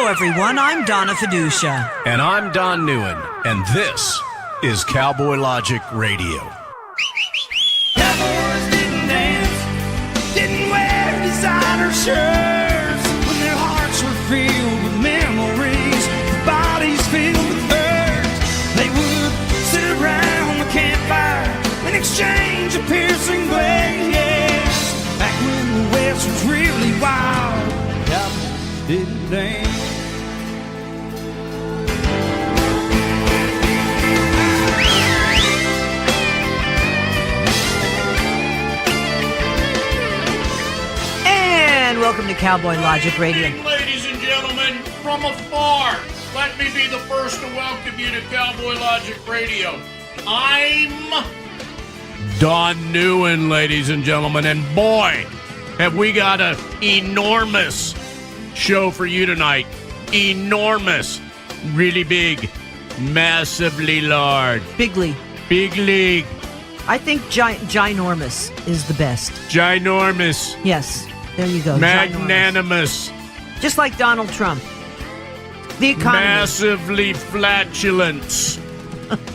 Hello, everyone. I'm Donna Fiducia. And I'm Don Neuen, and this is Cowboy Logic Radio. Cowboys didn't dance, didn't wear designer shirts. When their hearts were filled with memories, their bodies filled with hurt. They would sit around the campfire and exchange a piercing glance. Back when the West was really wild, cowboys didn't dance. Welcome to Cowboy Logic Radio. Good evening, ladies and gentlemen, from afar. Let me be the first to welcome you to Cowboy Logic Radio. I'm Don Neuen, ladies and gentlemen, and boy, have we got an enormous show for you tonight. Enormous, really big, massively large. Big league. Big league. I think ginormous is the best. Ginormous. Yes. There you go. Magnanimous. Ginormous. Just like Donald Trump. The economy. Massively flatulence.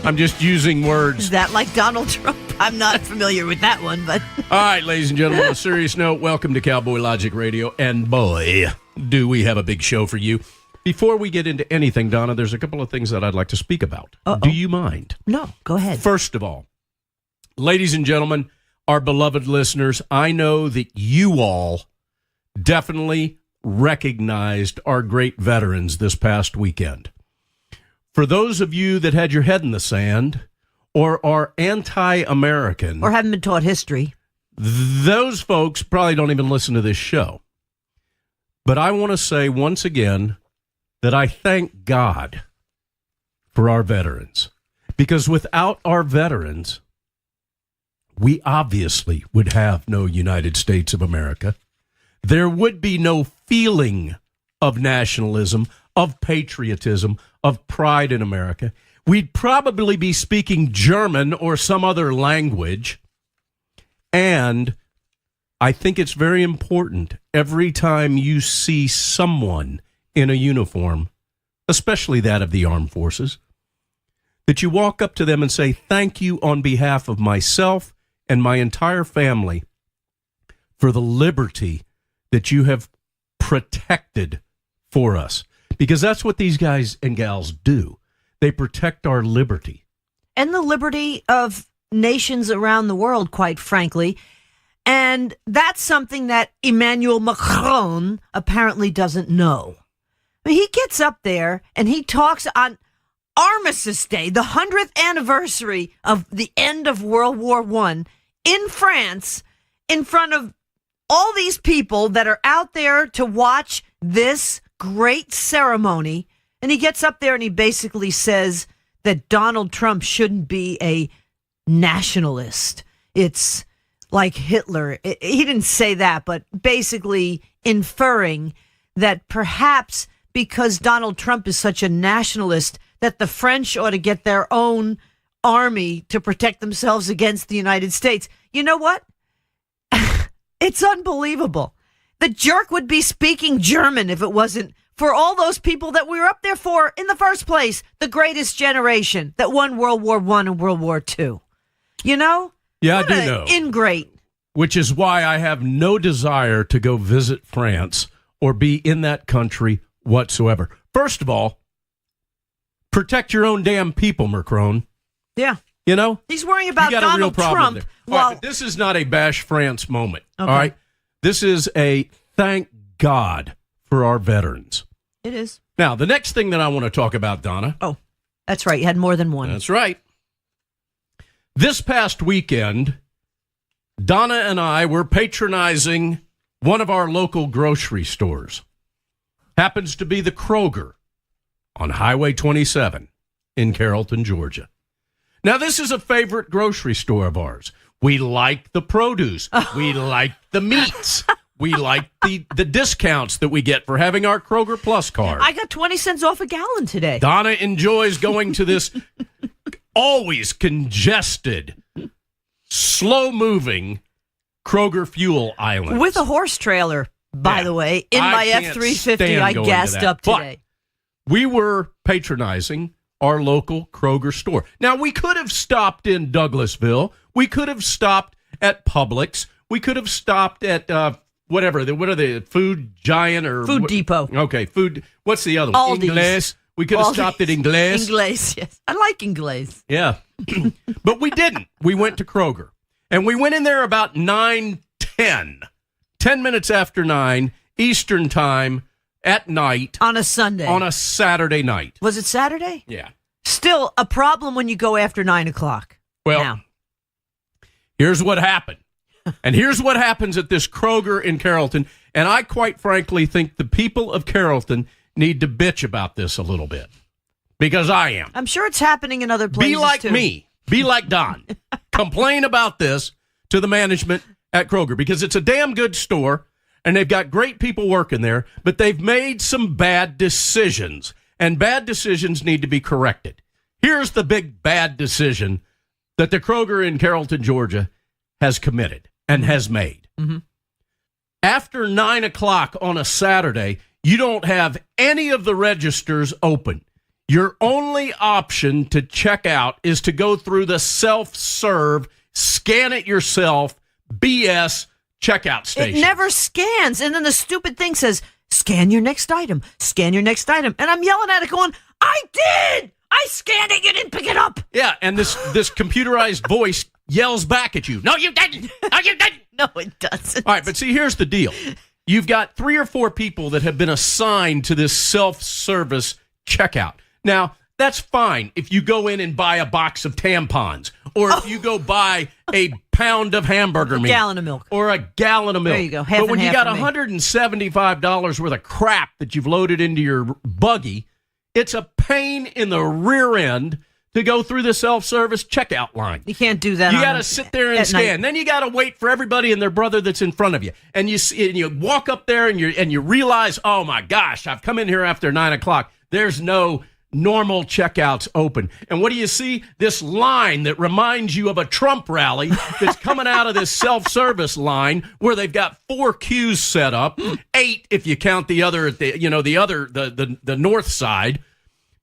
I'm just using words. Is that like Donald Trump? I'm not familiar with that one, but... All right, ladies and gentlemen, on a serious note, welcome to Cowboy Logic Radio. And boy, do we have a big show for you. Before we get into anything, Donna, there's a couple of things that I'd like to speak about. Uh-oh. Do you mind? No, go ahead. First of all, ladies and gentlemen, our beloved listeners, I know that you all definitely recognized our great veterans this past weekend. For those of you that had your head in the sand or are anti-American, or haven't been taught history, those folks probably don't even listen to this show. But I want to say once again that I thank God for our veterans, because without our veterans, we obviously would have no United States of America. There would be no feeling of nationalism, of patriotism, of pride in America. We'd probably be speaking German or some other language. And I think it's very important every time you see someone in a uniform, especially that of the armed forces, that you walk up to them and say, thank you on behalf of myself and my entire family for the liberty that you have protected for us. Because that's what these guys and gals do. They protect our liberty. and the liberty of nations around the world, quite frankly. And that's something that Emmanuel Macron apparently doesn't know. I mean, he gets up there and he talks on Armistice Day, the 100th anniversary of the end of World War I, in France, in front of all these people that are out there to watch this great ceremony. And he gets up there and he basically says that Donald Trump shouldn't be a nationalist. It's like Hitler. He didn't say that, but basically inferring that perhaps because Donald Trump is such a nationalist, that the French ought to get their own army to protect themselves against the United States. You know what? It's unbelievable. The jerk would be speaking German if it wasn't for all those people that we were up there for in the first place, the greatest generation that won World War I and World War II. You know? Yeah, What I do a know. Ingrate. Which is why I have no desire to go visit France or be in that country whatsoever. First of all, protect your own damn people, Macron. Yeah. You know? He's worrying about You got a real Donald problem Trump. there. Well, All right, but this is not a bash France moment. Okay. All right? This is a thank God for our veterans. it is. Now, the next thing that I want to talk about, Donna. Oh, that's right. You had more than one. That's right. This past weekend, Donna and I were patronizing one of our local grocery stores. Happens to be the Kroger on Highway 27 in Carrollton, Georgia. Now, this is a favorite grocery store of ours. We like the produce. We like the meats. We like the discounts that we get for having our Kroger Plus card. I got 20 cents off a gallon today. Donna enjoys going to this always congested, slow-moving Kroger Fuel Island. With a horse trailer. by the way. In my can't F-350, stand I going to gassed that. up But today. we were patronizing our local Kroger store. Now, we could have stopped in Douglasville. We could have stopped at Publix. We could have stopped at what are the Food Giant or Food Depot. Okay, what's the other one? Aldi's. Ingles. We could have stopped at Ingles. Ingles, yes. I like Ingles. Yeah. But we didn't. We went to Kroger. And we went in there about 9:10. 10 minutes after 9 Eastern time at night. On a Sunday. On a Saturday night. Was it Saturday? Yeah. Still a problem when you go after 9 o'clock. Well, now. Here's what happened. And here's what happens at this Kroger in Carrollton. And I quite frankly think the people of Carrollton need to bitch about this a little bit. Because I am. I'm sure it's happening in other places, Be like too. me. Be like Don. Complain about this to the management at Kroger because it's a damn good store and they've got great people working there, but they've made some bad decisions, and bad decisions need to be corrected. Here's the big bad decision that the Kroger in Carrollton, Georgia has committed and has made. Mm-hmm. After 9 o'clock on a Saturday, you don't have any of the registers open. Your only option to check out is to go through the self-serve, scan it yourself, BS checkout station. It never scans. And then the stupid thing says, scan your next item. Scan your next item. And I'm yelling at it going, I did! I scanned it. You didn't pick it up. Yeah, and this computerized voice yells back at you. No, you didn't. No, you didn't. No, it doesn't. All right, but see, here's the deal. You've got 3 or 4 people that have been assigned to this self-service checkout. Now, that's fine if you go in and buy a box of tampons, or if you go buy a pound of hamburger meat. A gallon of milk. Or a gallon of milk. There you go. Half but when and you half got for me. $175 worth of crap that you've loaded into your buggy, it's a pain in the rear end to go through the self-service checkout line. You can't do that. You got to sit there and scan. Night. Then you got to wait for everybody and their brother that's in front of you. And you walk up there and you realize, oh my gosh, I've come in here after 9 o'clock. There's no normal checkouts open. And what do you see? This line that reminds you of a Trump rally that's coming out of this self-service line where they've got 4 queues set up, 8 if you count the other at the north side.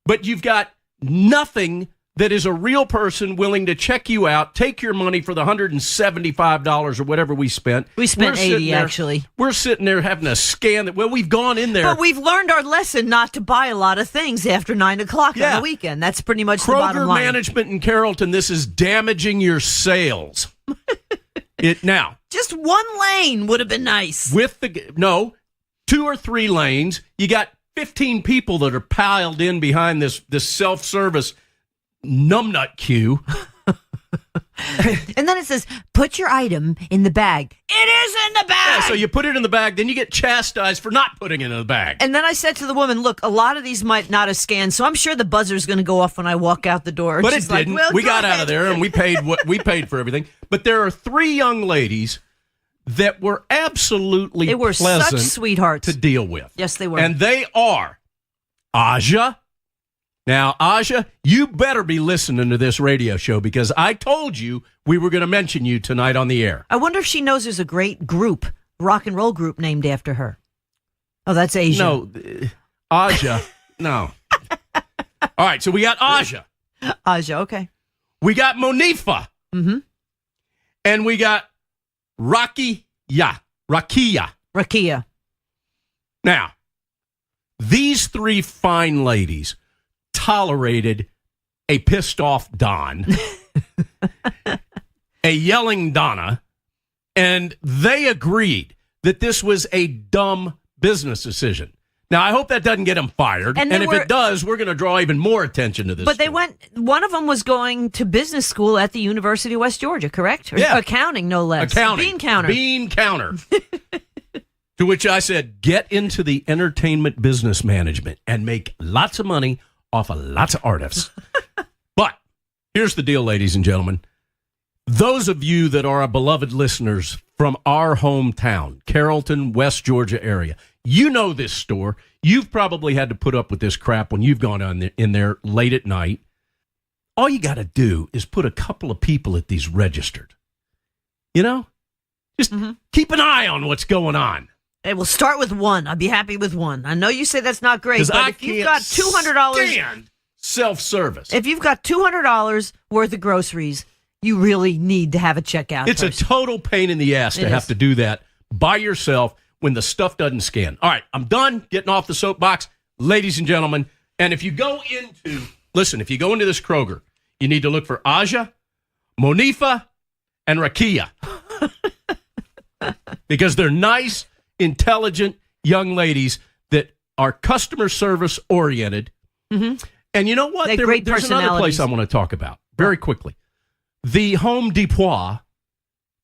But you've got nothing that is a real person willing to check you out, take your money for the $175 or whatever we spent. We spent $80, actually. We're sitting there having a scan that, well, we've gone in there. But we've learned our lesson not to buy a lot of things after 9 o'clock on the weekend. That's pretty much the bottom Kroger line. management in Carrollton, this is damaging your sales. Now, just one lane would have been nice. With 2 or 3 lanes, you got 15 people that are piled in behind this self-service numbnut queue. And then it says, put your item in the bag. It is in the bag! Yeah, so you put it in the bag, then you get chastised for not putting it in the bag. And then I said to the woman, look, a lot of these might not have scanned, so I'm sure the buzzer's going to go off when I walk out the door. But she's it didn't. Like, well, we go got ahead. out of there, and we paid for everything. But there are 3 young ladies that were absolutely They were pleasant such sweethearts to deal with. Yes, they were. And they are Aja. Now, Aja, you better be listening to this radio show because I told you we were going to mention you tonight on the air. I wonder if she knows there's a great group, rock and roll group named after her. Oh, that's Asian. No, Aja, no. All right, so we got Aja. Aja, okay. We got Monifa. Mm-hmm. And we got Rakia. Rakia. Now, these 3 fine ladies tolerated a pissed off Don, a yelling Donna, and they agreed that this was a dumb business decision. Now, I hope that doesn't get them fired. And if it does, we're going to draw even more attention to this. But one of them was going to business school at the University of West Georgia, correct? Or yeah. Accounting, no less. Accounting. Bean counter. To which I said, get into the entertainment business management and make lots of money off of lots of artists. But here's the deal, ladies and gentlemen. Those of you that are our beloved listeners from our hometown, Carrollton, West Georgia area, you know this store. You've probably had to put up with this crap when you've gone in there late at night. All you got to do is put a couple of people at these registered. You know? Just keep an eye on what's going on. Hey, we'll start with one. I'll be happy with one. I know you say that's not great, 'Cause but I if you've can't got $200, stand self-service. if you've got $200 worth of groceries, you really need to have a checkout. It's person. a total pain in the ass to have is. to do that by yourself when the stuff doesn't scan. All right, I'm done getting off the soapbox, ladies and gentlemen. And if you go into this Kroger, you need to look for Aja, Monifa, and Rakia. Because they're nice, intelligent young ladies that are customer service oriented. Mm-hmm. And you know what? They have great There's another place I want to talk about very quickly. The Home Depot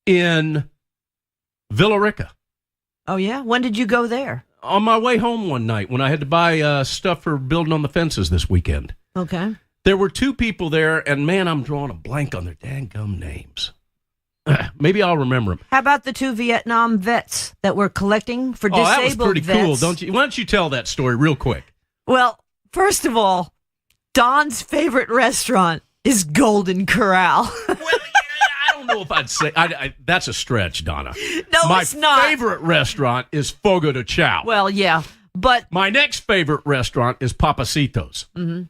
in Villarica. Oh, yeah? When did you go there? On my way home one night when I had to buy stuff for building on the fences this weekend. Okay. There were two people there, and man, I'm drawing a blank on their dang-gum names. Maybe I'll remember them. How about the 2 Vietnam vets that were collecting for disabled that was pretty vets? cool, don't you? Why don't you tell that story real quick? Well, first of all, Don's favorite restaurant is Golden Corral. Well, I don't know if I'd say that's a stretch, Donna. No, My it's not. favorite restaurant is Fogo de Chao. Well, yeah, but My next favorite restaurant is Papacitos. and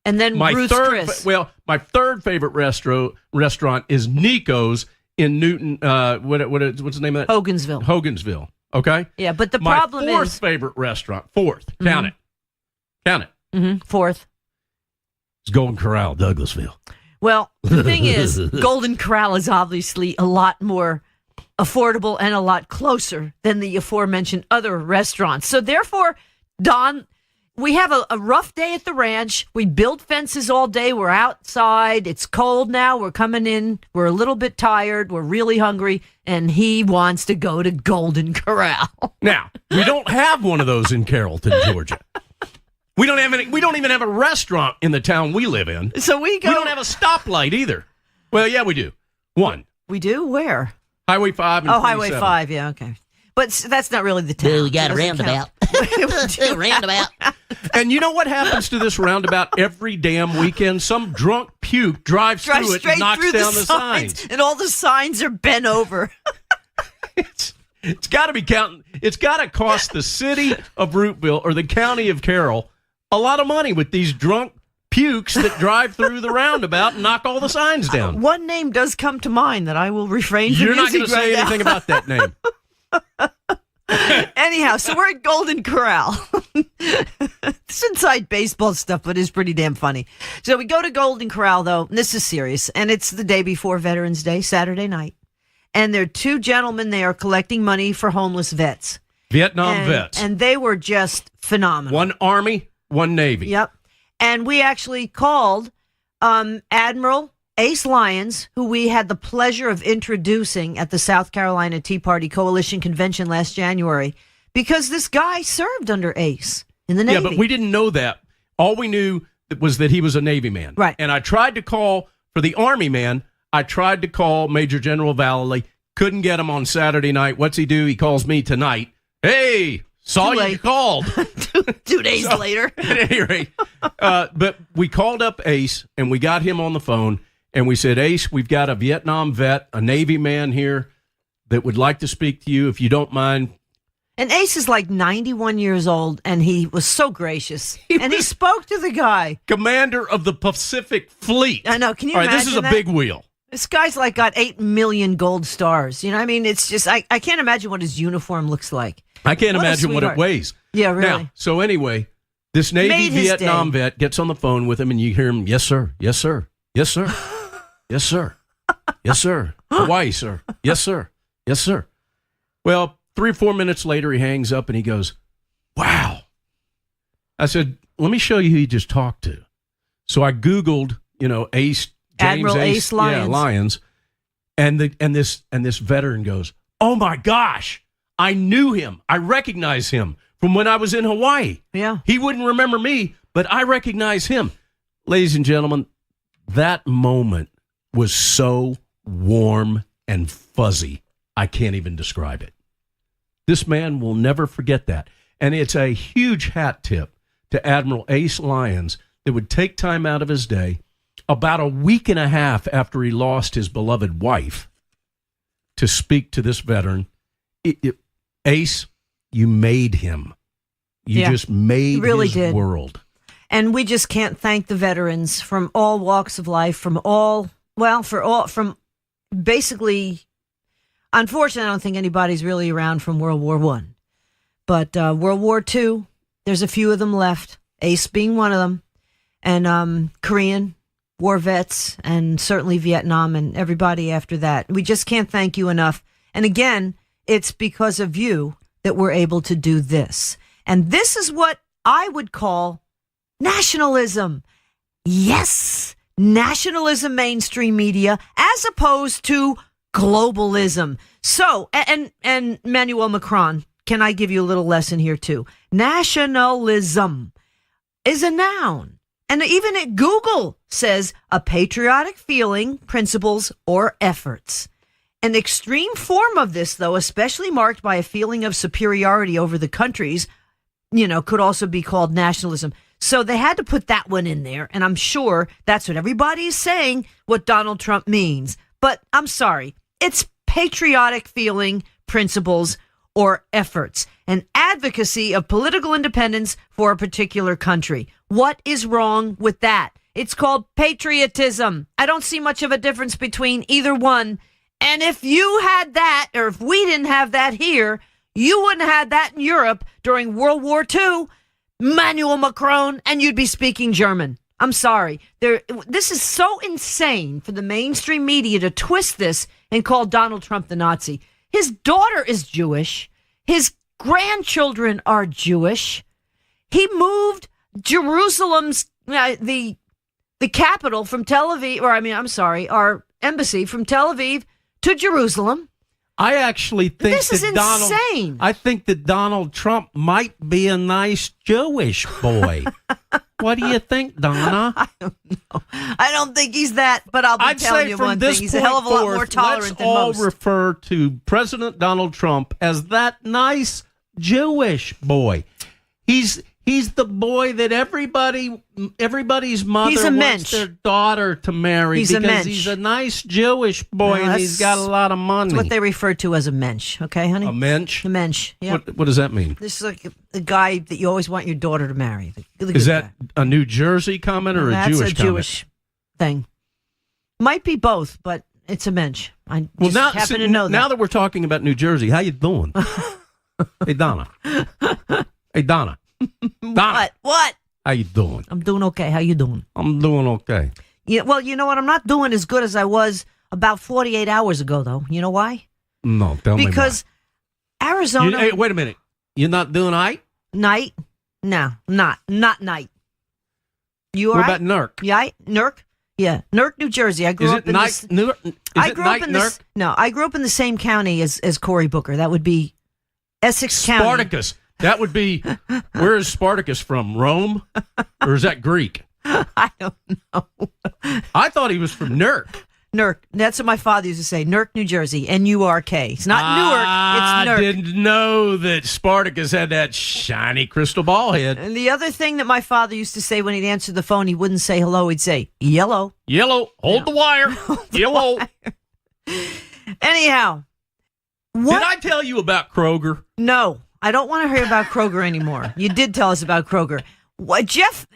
then My Ruth's Chris. my third favorite restaurant is Nico's in Newton. What's the name of that? Hogansville. Okay. Yeah, but the My problem fourth is favorite restaurant. Fourth. Count it. fourth. It's Golden Corral, Douglasville. Well, the thing is, Golden Corral is obviously a lot more affordable and a lot closer than the aforementioned other restaurants. So therefore, Don, we have a rough day at the ranch. We build fences all day. We're outside. It's cold now. We're coming in. We're a little bit tired. We're really hungry. And he wants to go to Golden Corral. Now, we don't have one of those in Carrollton, Georgia. We don't have any. We don't even have a restaurant in the town we live in. So we go. We don't have a stoplight either. Well, yeah, we do. One. We do? Where? Highway 5 and Highway 47. 5. Yeah, okay. But that's not really the town. Well, we got a It doesn't roundabout. count. Roundabout. And you know what happens to this roundabout every damn weekend? Some drunk puke drives Drive through it straight and knocks through down the signs, and all the signs are bent over. It's got to be counting. It's got to cost the city of Rootville or the county of Carroll a lot of money with these drunk pukes that drive through the roundabout and knock all the signs down. One name does come to mind that I will refrain from You're not using going to say right anything now. about that name. Anyhow, so we're at Golden Corral. It's inside baseball stuff, but it's pretty damn funny. So we go to Golden Corral, though, and this is serious, and it's the day before Veterans Day, Saturday night. And there are two gentlemen there collecting money for homeless vets. Vietnam vets. And they were just phenomenal. One Army, one Navy. Yep. And we actually called Admiral Ace Lyons, who we had the pleasure of introducing at the South Carolina Tea Party Coalition Convention last January, because this guy served under Ace in the Navy. Yeah, but we didn't know that. All we knew was that he was a Navy man. Right. And I tried to call for the Army man. I tried to call Major General Valley. Couldn't get him on Saturday night. What's he do? He calls me tonight. Hey, saw Too you late. called. 2 days later. At any rate, but we called up Ace, and we got him on the phone, and we said, Ace, we've got a Vietnam vet, a Navy man here that would like to speak to you, if you don't mind. And Ace is like 91 years old, and he was so gracious. He spoke to the guy. Commander of the Pacific Fleet. I know. Can you All right, imagine this is a that? big wheel. This guy's like got 8 million gold stars. You know what I mean? It's just, I can't imagine what his uniform looks like. I can't What a imagine what it sweetheart. weighs. Yeah, really. Now, so anyway, this Navy Made his Vietnam day. vet gets on the phone with him, and you hear him, yes, sir, yes, sir, yes, sir, yes, sir, yes, sir, Hawaii, sir, yes, sir, yes, sir. Well, 3 or 4 minutes later, he hangs up, and he goes, wow. I said, let me show you who you just talked to. So I Googled, Ace, James Admiral Ace Lyons. Yeah, Lyons. And this veteran goes, oh my gosh, I knew him. I recognize him from when I was in Hawaii. Yeah. He wouldn't remember me, but I recognize him. Ladies and gentlemen, that moment was so warm and fuzzy, I can't even describe it. This man will never forget that. And it's a huge hat tip to Admiral Ace Lyons that would take time out of his day about a week and a half after he lost his beloved wife to speak to this veteran. Ace, You made him. You Yeah. just made Really his did. world. And we just can't thank the veterans from all walks of life, from basically, unfortunately, I don't think anybody's really around from World War One. But World War II, there's a few of them left, Ace being one of them, and Korean war vets, and certainly Vietnam and everybody after that. We just can't thank you enough. And again, it's because of you that we're able to do this. And this is what I would call nationalism. Yes, nationalism, mainstream media, as opposed to globalism. So, and Emmanuel Macron, can I give you a little lesson here too? Nationalism is a noun. And even at Google says a patriotic feeling, principles, or efforts. An extreme form of this, though, especially marked by a feeling of superiority over the countries, could also be called nationalism. So they had to put that one in there. And I'm sure that's what everybody is saying, what Donald Trump means. But I'm sorry. It's patriotic feeling, principles, or efforts, an advocacy of political independence for a particular country. What is wrong with that? It's called patriotism. I don't see much of a difference between either one. And if you had that, or if we didn't have that here, you wouldn't have had that in Europe during World War II, Emmanuel Macron, and you'd be speaking German. I'm sorry. This is so insane for the mainstream media to twist this and call Donald Trump the Nazi. His daughter is Jewish. His grandchildren are Jewish. He moved Jerusalem's, the capital from Tel Aviv, our embassy from Tel Aviv to Jerusalem. I actually think this is insane. I think that Donald Trump might be a nice Jewish boy. What do you think, Donna? I don't know. I don't think he's that, but I'll be telling you one thing. He's a hell of a lot more tolerant than most. Let's all refer to President Donald Trump as that nice Jewish boy. He's the boy that everybody's mother wants their daughter to marry because he's a nice Jewish boy and he's got a lot of money. That's what they refer to as a mensch, okay, honey? A mensch? A mensch, yeah. What does that mean? This is like a guy that you always want your daughter to marry. Is that a New Jersey comment or a Jewish comment? That's a Jewish thing. Might be both, but it's a mensch. I just happen to know that. Now that we're talking about New Jersey, how you doing? Hey, Donna. Hey, Donna. Donna. What? How you doing? I'm doing okay. How you doing? I'm doing okay. Yeah, well, you know what? I'm not doing as good as I was about 48 hours ago, though. You know why? No, tell me why. Because Arizona... Hey, wait a minute. You're not doing night? Night? No, not night. You all right? What about Newark? Yeah, Newark? Yeah, Newark, New Jersey. I grew up in Newark? I grew up in Newark? No, I grew up in the same county as Cory Booker. That would be Essex County. Spartacus. That would be, where is Spartacus from? Rome? Or is that Greek? I don't know. I thought he was from Newark. Newark. That's what my father used to say. Newark, New Jersey. N-U-R-K. It's not Newark. It's Newark. I didn't know that Spartacus had that shiny crystal ball head. And the other thing that my father used to say when he'd answer the phone, he wouldn't say hello. He'd say, yellow. Yellow. Hold the wire. Yellow. Anyhow. Did I tell you about Kroger? No. I don't want to hear about Kroger anymore. You did tell us about Kroger. What, Jeff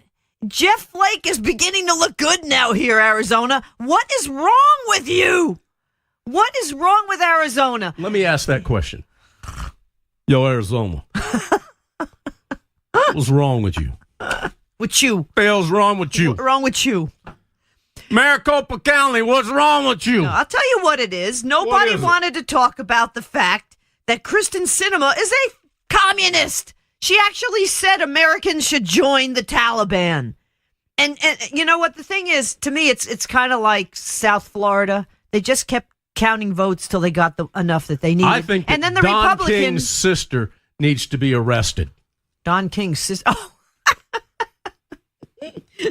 Flake is beginning to look good now here, Arizona. What is wrong with you? What is wrong with Arizona? Let me ask that question. Yo, Arizona. What's wrong with you? With you. What the hell's wrong with you? What's wrong with you? Maricopa County, what's wrong with you? No, I'll tell you what it is. Nobody wanted to talk about the fact that Kristen Sinema is a communist. She actually said Americans should join the Taliban. And you know what the thing is? To me, it's kind of like South Florida. They just kept counting votes till they got enough that they needed. I think and then the Don Republicans. King's sister needs to be arrested. Don King's sister. Oh.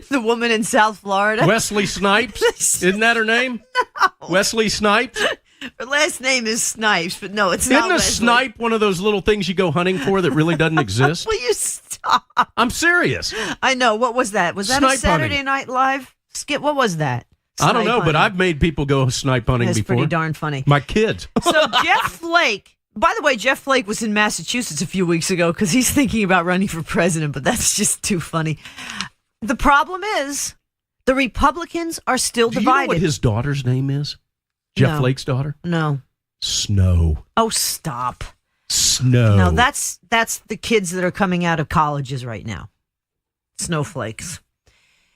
The woman in South Florida. Wesley Snipes. Isn't that her name? No. Wesley Snipes. Her last name is Snipes, but no, it's not. Isn't a snipe one of those little things you go hunting for that really doesn't exist? Will you stop? I'm serious. I know. What was that? Was that Snipe a Saturday hunting. Night Live skit? What was that? I don't know, Snipe but hunting. I've made people go snipe hunting That's before. pretty darn funny. My kids. So Jeff Flake By the way, Jeff Flake was in Massachusetts a few weeks ago because he's thinking about running for president, but that's just too funny. The problem is the Republicans are still divided. Do you know what his daughter's name is? Jeff No. Flake's daughter? No. Snow. Oh, stop. Snow. No, that's the kids that are coming out of colleges right now. Snowflakes.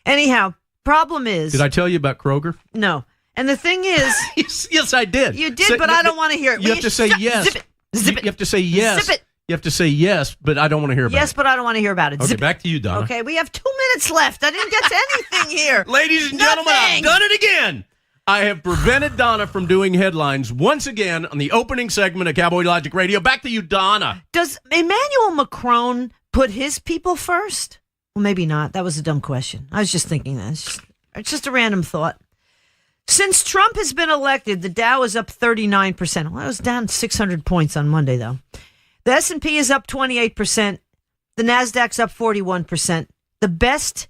Anyhow, problem is... Did I tell you about Kroger? No. And the thing is... yes, I did. You did, but I don't want to hear it. You have to say yes. Zip it. Zip it. You have to say yes. Zip it. You have to say yes, but I don't want to hear about it. Yes, but I don't want to hear about it. Okay, Zip back to you, Donna. Okay, we have 2 minutes left. I didn't get to anything here. Ladies and gentlemen, I've done it again. I have prevented Donna from doing headlines once again on the opening segment of Cowboy Logic Radio. Back to you, Donna. Does Emmanuel Macron put his people first? Well, maybe not. That was a dumb question. I was just thinking that. It's just a random thought. Since Trump has been elected, the Dow is up 39%. Well, it was down 600 points on Monday, though. The S&P is up 28%. The Nasdaq's up 41%. The best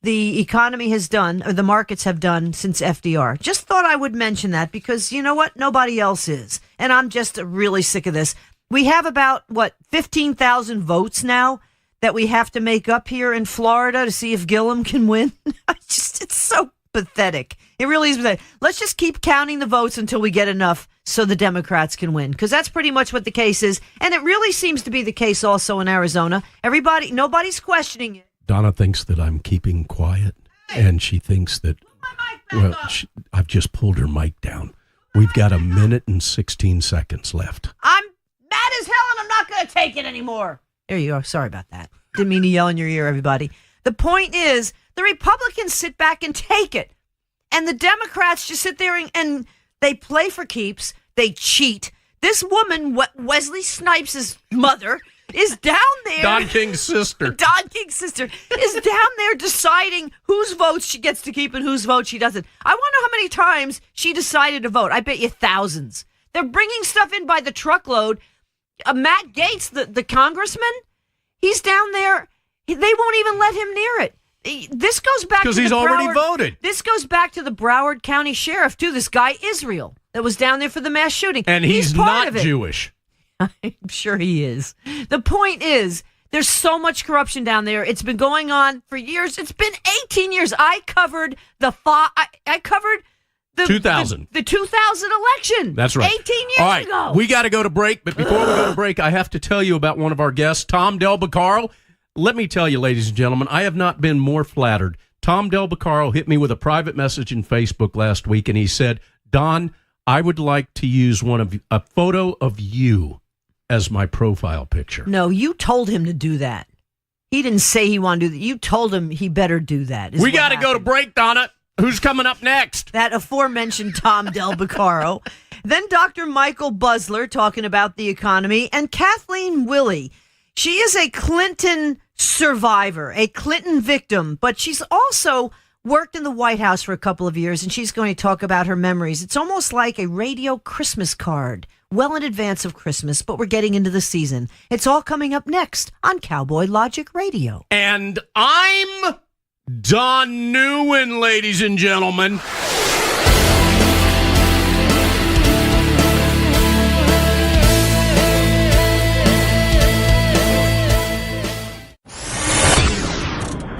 the economy has done, or the markets have done since FDR. Just thought I would mention that because you know what? Nobody else is. And I'm just really sick of this. We have about, 15,000 votes now that we have to make up here in Florida to see if Gillum can win. It's so pathetic. It really is pathetic. Let's just keep counting the votes until we get enough so the Democrats can win, because that's pretty much what the case is. And it really seems to be the case also in Arizona. Nobody's questioning it. Donna thinks that I'm keeping quiet, and she thinks that, I've just pulled her mic down. We've got 1 minute and 16 seconds left. I'm mad as hell and I'm not going to take it anymore. There you go. Sorry about that. Didn't mean to yell in your ear, everybody. The point is, the Republicans sit back and take it. And the Democrats just sit there and they play for keeps. They cheat. This woman, Wesley Snipes' mother, is down there. Don King's sister. Don King's sister is down there deciding whose votes she gets to keep and whose votes she doesn't. I wonder how many times she decided to vote. I bet you thousands. They're bringing stuff in by the truckload. Matt Gaetz, the congressman, he's down there. They won't even let him near it. This goes back to because he's already voted. This goes back to the Broward County Sheriff, too. This guy, Israel, that was down there for the mass shooting. And he's not Jewish. I'm sure he is. The point is, there's so much corruption down there. It's been going on for years. It's been 18 years. I covered the 2000. The 2000 election. That's right. 18 years All right, ago. we got to go to break, but before we go to break, I have to tell you about one of our guests, Tom Del Beccaro. Let me tell you, ladies and gentlemen, I have not been more flattered. Tom Del Beccaro hit me with a private message in Facebook last week, and he said, Don, I would like to use a photo of you as my profile picture. No, you told him to do that. He didn't say he wanted to do that. You told him he better do that. We got to go to break, Donna. Who's coming up next? That aforementioned Tom Del Beccaro. Then Dr. Michael Busler talking about the economy, and Kathleen Willey. She is a Clinton survivor, a Clinton victim, but she's also worked in the White House for a couple of years, and she's going to talk about her memories. It's almost like a radio Christmas card, well in advance of Christmas, but we're getting into the season. It's all coming up next on Cowboy Logic Radio. And I'm Don NEUEN, ladies and gentlemen.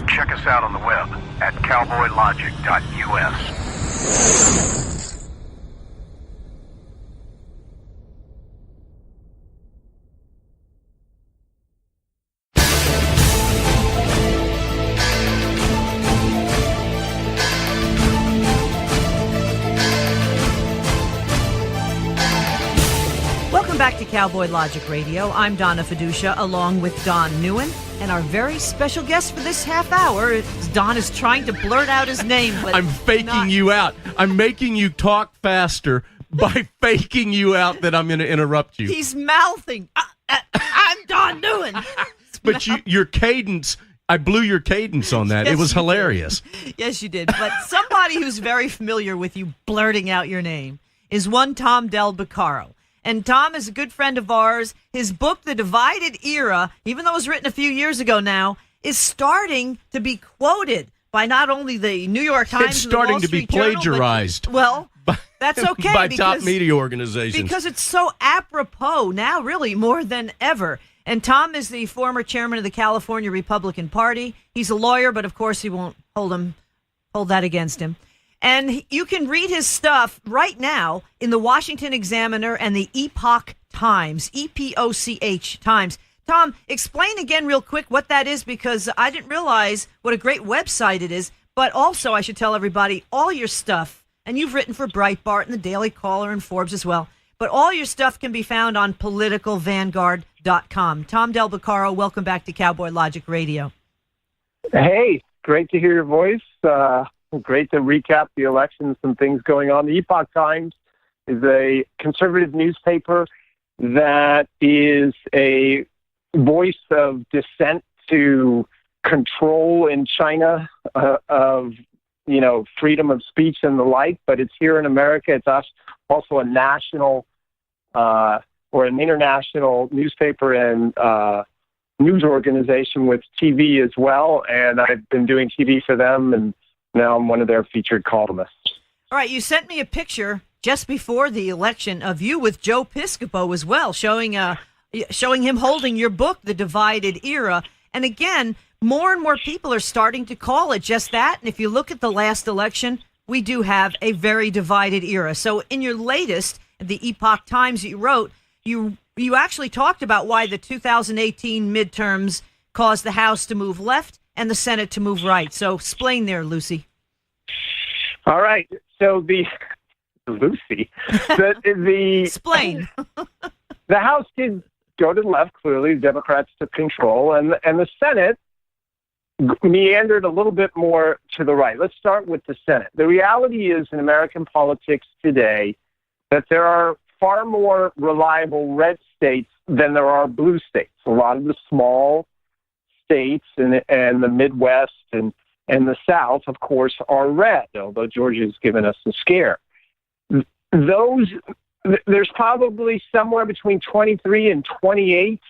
Check us out on the web at cowboylogic.us. Welcome back to Cowboy Logic Radio. I'm Donna Fiducia, along with Don NEUEN, and our very special guest for this half hour is Don is trying to blurt out his name, but I'm faking you out. I'm making you talk faster by faking you out that I'm going to interrupt you. He's mouthing. I'm Don NEUEN. But your cadence, I blew your cadence on that. Yes, It was you hilarious. Yes, you did. But somebody who's very familiar with you blurting out your name is one Tom Del Beccaro. And Tom is a good friend of ours. His book, The Divided Era, even though it was written a few years ago now, is starting to be quoted by not only the New York Times It's and the starting Wall to be Street Journal, plagiarized. but That's okay. by top media organizations. Because it's so apropos now, really, more than ever. And Tom is the former chairman of the California Republican Party. He's a lawyer, but of course he won't hold that against him. And you can read his stuff right now in the Washington Examiner and the Epoch Times, EPOCH Times. Tom, explain again real quick what that is, because I didn't realize what a great website it is. But also, I should tell everybody, all your stuff, and you've written for Breitbart and the Daily Caller and Forbes as well, but all your stuff can be found on politicalvanguard.com. Tom Del Beccaro, welcome back to Cowboy Logic Radio. Hey, great to hear your voice. Great to recap the elections and things going on. The Epoch Times is a conservative newspaper that is a voice of dissent to control in China of, freedom of speech and the like, but it's here in America. It's also a national or an international newspaper and news organization with TV as well, and I've been doing TV for them, and now I'm one of their featured columnists. All right, you sent me a picture just before the election of you with Joe Piscopo as well, showing him holding your book, The Divided Era. And again, more and more people are starting to call it just that. And if you look at the last election, we do have a very divided era. So in your latest, the Epoch Times you wrote, you actually talked about why the 2018 midterms caused the House to move left and the Senate to move right. So explain there, Lucy. All right. So Lucy, Explain. The House did go to the left, clearly. The Democrats took control, and the Senate meandered a little bit more to the right. Let's start with the Senate. The reality is in American politics today that there are far more reliable red states than there are blue states. A lot of the small states and the Midwest and the South, of course, are red, although Georgia's given us a scare. There's probably somewhere between 23 and 28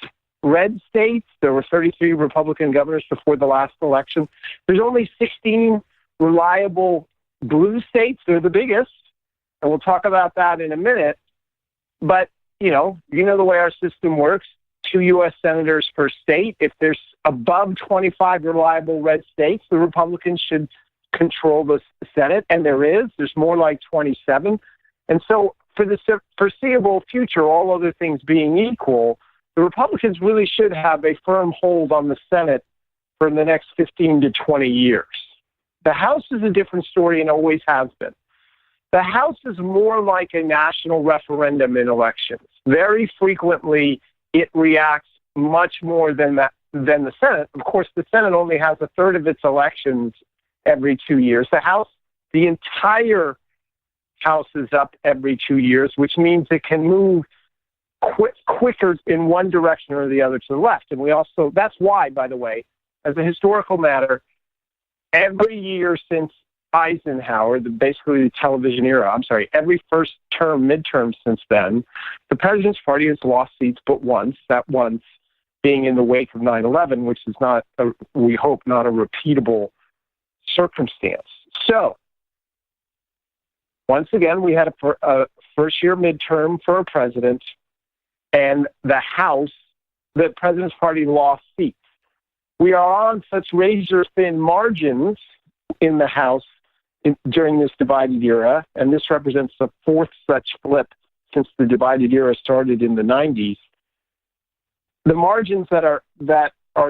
red states. There were 33 Republican governors before the last election. There's only 16 reliable blue states. They're the biggest, and we'll talk about that in a minute. But, you know the way our system works, 2 U.S. senators per state. If there's above 25 reliable red states, the Republicans should control the Senate, and there's more like 27. And so for the foreseeable future, all other things being equal, the Republicans really should have a firm hold on the Senate for the next 15 to 20 years. The House is a different story and always has been. The House is more like a national referendum in elections. Very frequently, it reacts much more than the Senate. Of course, the Senate only has a third of its elections every 2 years. The House, the entire House is up every 2 years, which means it can move quicker in one direction or the other to the left. And that's why, by the way, as a historical matter, every year since Eisenhower, basically the television era, every first term, midterm since then, the President's Party has lost seats but once, that once being in the wake of 9/11, which is not, we hope, not a repeatable circumstance. So, once again, we had a first-year midterm for a president, and the House, the President's Party lost seats. We are on such razor-thin margins in the House during this divided era, and this represents the fourth such flip since the divided era started in the 90s. The margins that are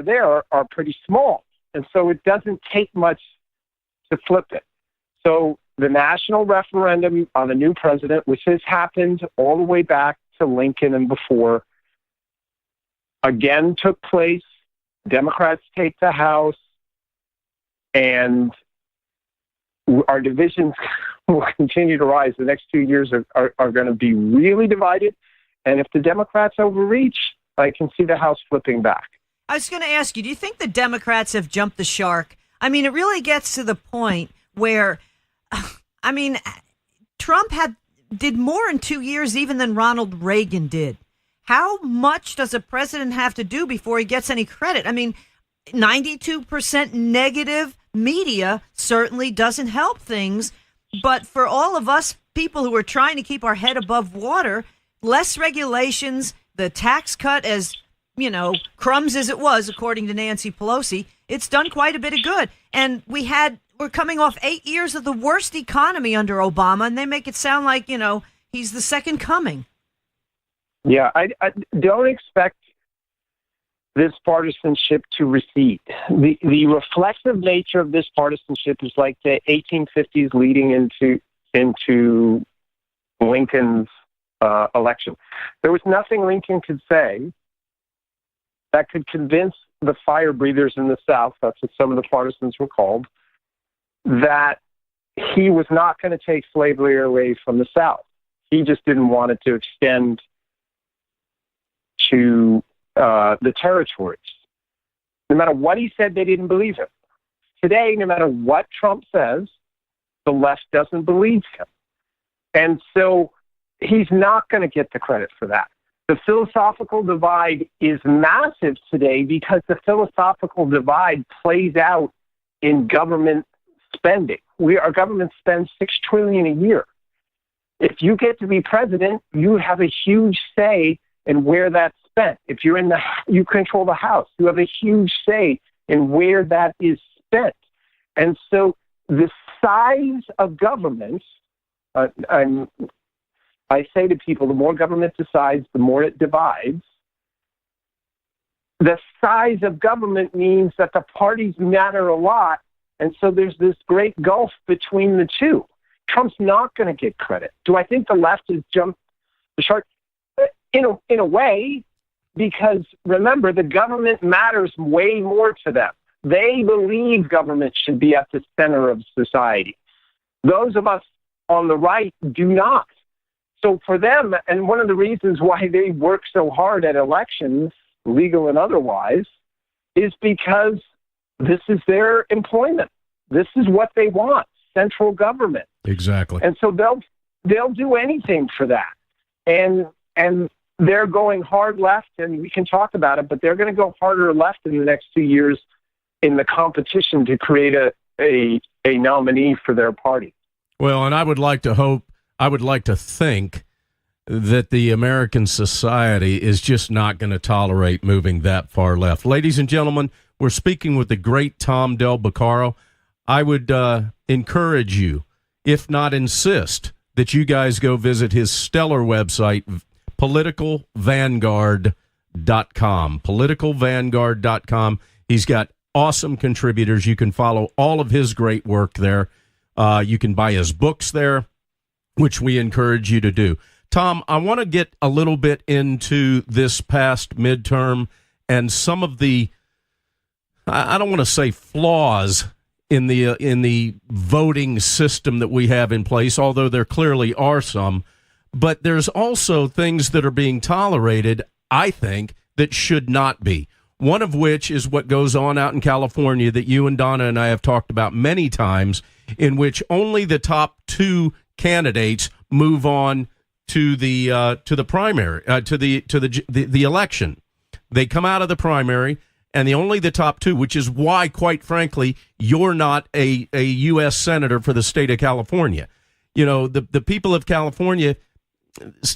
there are pretty small, and so it doesn't take much to flip it. So the national referendum on a new president, which has happened all the way back to Lincoln and before, again took place. Democrats take the House, and our divisions will continue to rise. The next 2 years are going to be really divided, and if the Democrats overreach, I can see the House flipping back. I was going to ask you, do you think the Democrats have jumped the shark? I mean, it really gets to the point where, Trump did more in 2 years even than Ronald Reagan did. How much does a president have to do before he gets any credit? 92% negative media certainly doesn't help things. But for all of us people who are trying to keep our head above water, less regulations, the tax cut, as crumbs as it was, according to Nancy Pelosi, it's done quite a bit of good. And we're coming off 8 years of the worst economy under Obama, and they make it sound like, he's the second coming. Yeah, I don't expect this partisanship to recede. The reflexive nature of this partisanship is like the 1850s leading into Lincoln's election. There was nothing Lincoln could say that could convince the fire breathers in the South, that's what some of the partisans were called, that he was not going to take slavery away from the South. He just didn't want it to extend to the territories. No matter what he said, they didn't believe him. Today, no matter what Trump says, the left doesn't believe him. And so he's not going to get the credit for that. The philosophical divide is massive today because the philosophical divide plays out in government spending. Our government spends $6 trillion a year. If you get to be president, you have a huge say in where that's spent. If you're you control the House, you have a huge say in where that is spent. And so the size of government, I say to people, the more government decides, the more it divides. The size of government means that the parties matter a lot, and so there's this great gulf between the two. Trump's not going to get credit. Do I think the left has jumped the shark? In a way, because remember, the government matters way more to them. They believe government should be at the center of society. Those of us on the right do not. So for them, and one of the reasons why they work so hard at elections, legal and otherwise, is because this is their employment. This is what they want, central government. Exactly. And so they'll do anything for that. And they're going hard left, and we can talk about it, but they're going to go harder left in the next 2 years in the competition to create a nominee for their party. Well, and I would like to think that the American society is just not going to tolerate moving that far left. Ladies and gentlemen, we're speaking with the great Tom Del Beccaro. I would encourage you, if not insist, that you guys go visit his stellar website, politicalvanguard.com. Politicalvanguard.com. He's got awesome contributors. You can follow all of his great work there. You can buy his books there, which we encourage you to do. Tom, I want to get a little bit into this past midterm and some of the, I don't want to say flaws in the voting system that we have in place, although there clearly are some. But there's also things that are being tolerated, I think, that should not be. One of which is what goes on out in California that you and Donna and I have talked about many times, in which only the top two candidates move on to the primary, to the election. They come out of the primary, and only the top two, which is why, quite frankly, you're not a U.S. senator for the state of California. You know, the people of California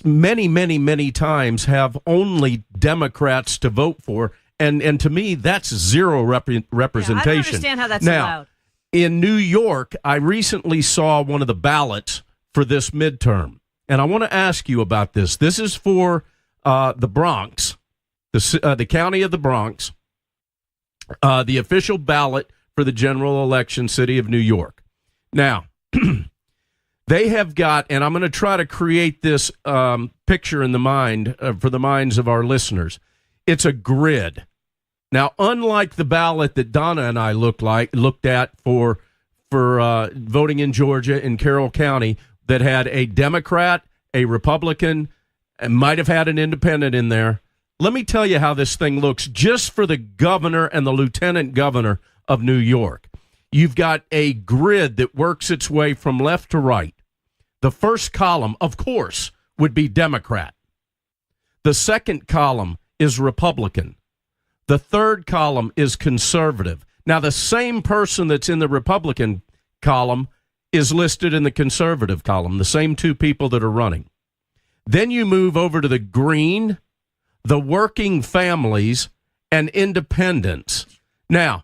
many times have only Democrats to vote for, and to me, that's zero representation. Yeah, I don't understand how that's now, allowed. In New York, I recently saw one of the ballots for this midterm, and I want to ask you about this. This is for the Bronx, the county of the Bronx, the official ballot for the general election, city of New York. Now, they have got, and I'm going to try to create this picture in the mind for the minds of our listeners. It's a grid. Now, unlike the ballot that Donna and I looked at for voting in Georgia in Carroll County, that had a Democrat, a Republican, and might have had an independent in there. Let me tell you how this thing looks just for the governor and the lieutenant governor of New York. You've got a grid that works its way from left to right. The first column, of course, would be Democrat. The second column is Republican. The third column is conservative. Now, the same person that's in the Republican column is listed in the conservative column, the same two people that are running. Then you move over to the green, the working families, and independents. Now,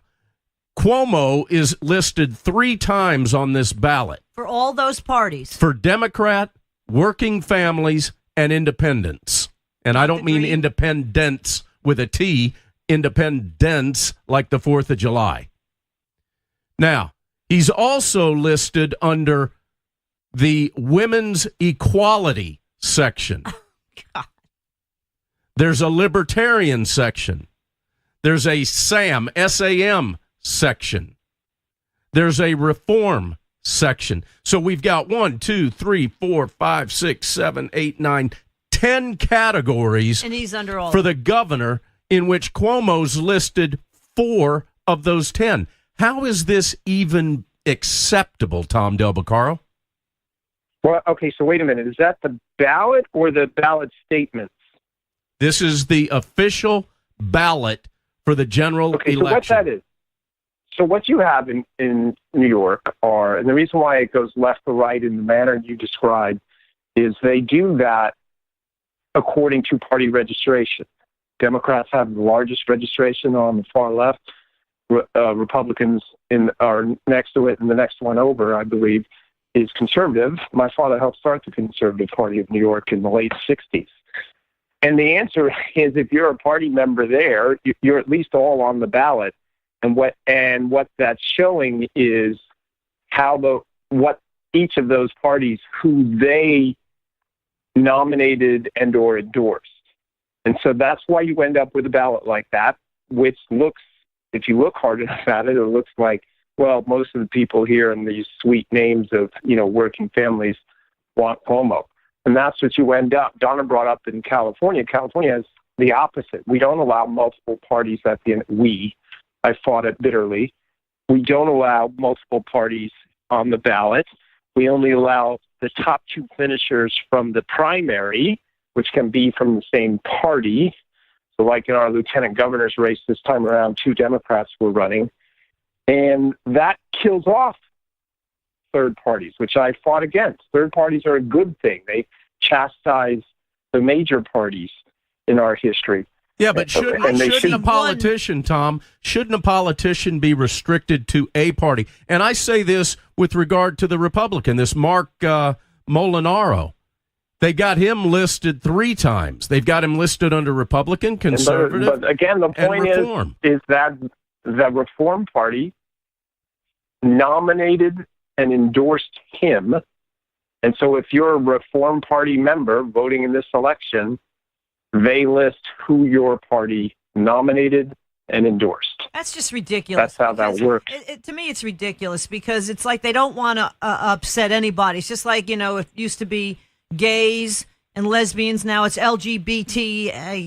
Cuomo is listed 3 times on this ballot. For all those parties. For Democrat, working families, and independents. And I don't mean independents with a T, independents like the 4th of July. Now, he's also listed under the women's equality section. Oh, God. There's a libertarian section. There's a SAM, S-A-M section. There's a reform section. So we've got 1, 2, 3, 4, 5, 6, 7, 8, 9, 10 categories And he's under all for the governor, in which Cuomo's listed 4 of those 10. How is this even acceptable, Tom Del Beccaro? Well, okay, so wait a minute. Is that the ballot or the ballot statements? This is the official ballot for the general election. So what that is. So what you have in New York are, and the reason why it goes left to right in the manner you described, is they do that according to party registration. Democrats have the largest registration on the far left. Republicans are next to it, and the next one over, I believe, is conservative. My father helped start the Conservative Party of New York in the late 60s. And the answer is, if you're a party member there, you're at least all on the ballot. And what that's showing is what each of those parties, who they nominated and or endorsed. And so that's why you end up with a ballot like that, which looks, if you look hard enough at it, it looks like, well, most of the people here in these sweet names of, working families want Cuomo. And that's what you end up. Donna brought up in California. California has the opposite. We don't allow multiple parties at the end. I fought it bitterly. We don't allow multiple parties on the ballot. We only allow the top 2 finishers from the primary, which can be from the same party. So like in our lieutenant governor's race this time around, 2 Democrats were running. And that kills off third parties, which I fought against. Third parties are a good thing. They chastise the major parties in our history. Yeah, but shouldn't a politician, Tom, shouldn't a politician be restricted to a party? And I say this with regard to the Republican, this Mark Molinaro. They got him listed 3 times. They've got him listed under Republican, conservative, but again, the point is that the Reform Party nominated and endorsed him. And so if you're a Reform Party member voting in this election, they list who your party nominated and endorsed. That's just ridiculous. That's how that works. To me, it's ridiculous because it's like they don't want to upset anybody. It's just like, it used to be gays and lesbians. Now it's LGBTQ,